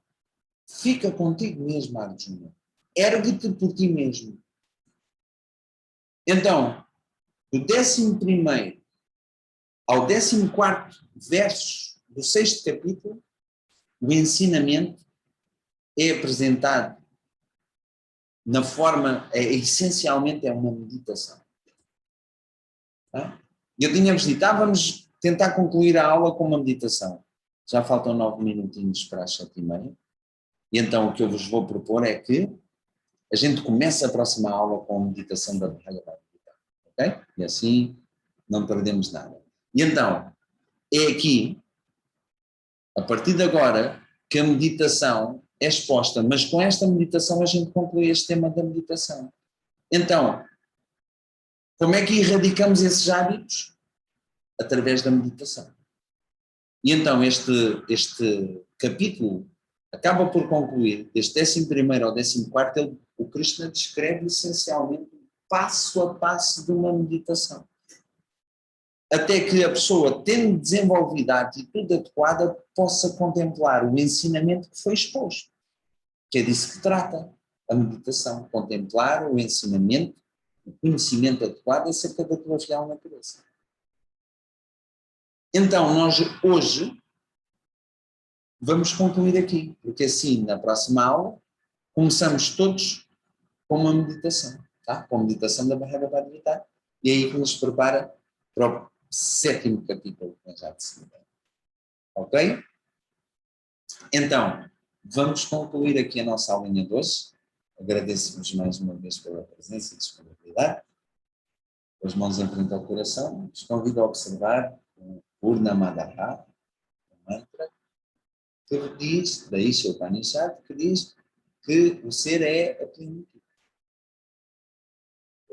fica contigo mesmo, Arjuna. Ergue-te por ti mesmo. Então, do 11º ao 14º verso do 6º capítulo, o ensinamento é apresentado na forma, essencialmente é uma meditação. Tá? Eu tinha-vos dito, vamos tentar concluir a aula com uma meditação. Já faltam 9 minutinhos para as 7h30. E então o que eu vos vou propor é que a gente comece a próxima aula com a meditação da Bhagavad Gita. Ok? E assim não perdemos nada. E então, é aqui, a partir de agora, que a meditação é exposta, mas com esta meditação a gente conclui este tema da meditação. Então, como é que erradicamos esses hábitos? Através da meditação. E então este capítulo acaba por concluir, deste 11º ao 14º, o Krishna descreve essencialmente passo a passo de uma meditação. Até que a pessoa, tendo desenvolvido a atitude adequada, possa contemplar o ensinamento que foi exposto. Que é disso que trata a meditação, contemplar o ensinamento, o conhecimento adequado acerca da tua real natureza. Então, nós hoje vamos concluir aqui, porque assim, na próxima aula, começamos todos com uma meditação, tá? Com a meditação da Bhagavad Gita, e aí que nos prepara para o 7º capítulo, já de seguida. Ok? Então, vamos concluir aqui a nossa aulinha de hoje. Agradeço-vos mais uma vez pela presença e disponibilidade. As mãos em frente ao coração. Os convido a observar o Purnamadaha, o mantra, que diz, da Isha Upanishad, que diz que o ser é a plenitude.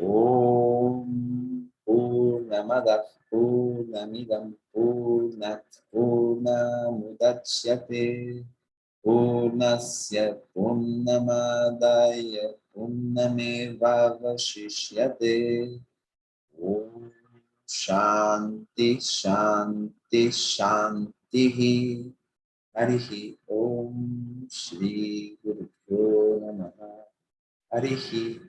Om Purnamadaha Purnamidam Purnat Purnamudachyate Purnasya Purnamadaya Purnamevavashishyate. Om Shanti Shanti Shanti. Harihi Om Shri Guru Namaha. Harihi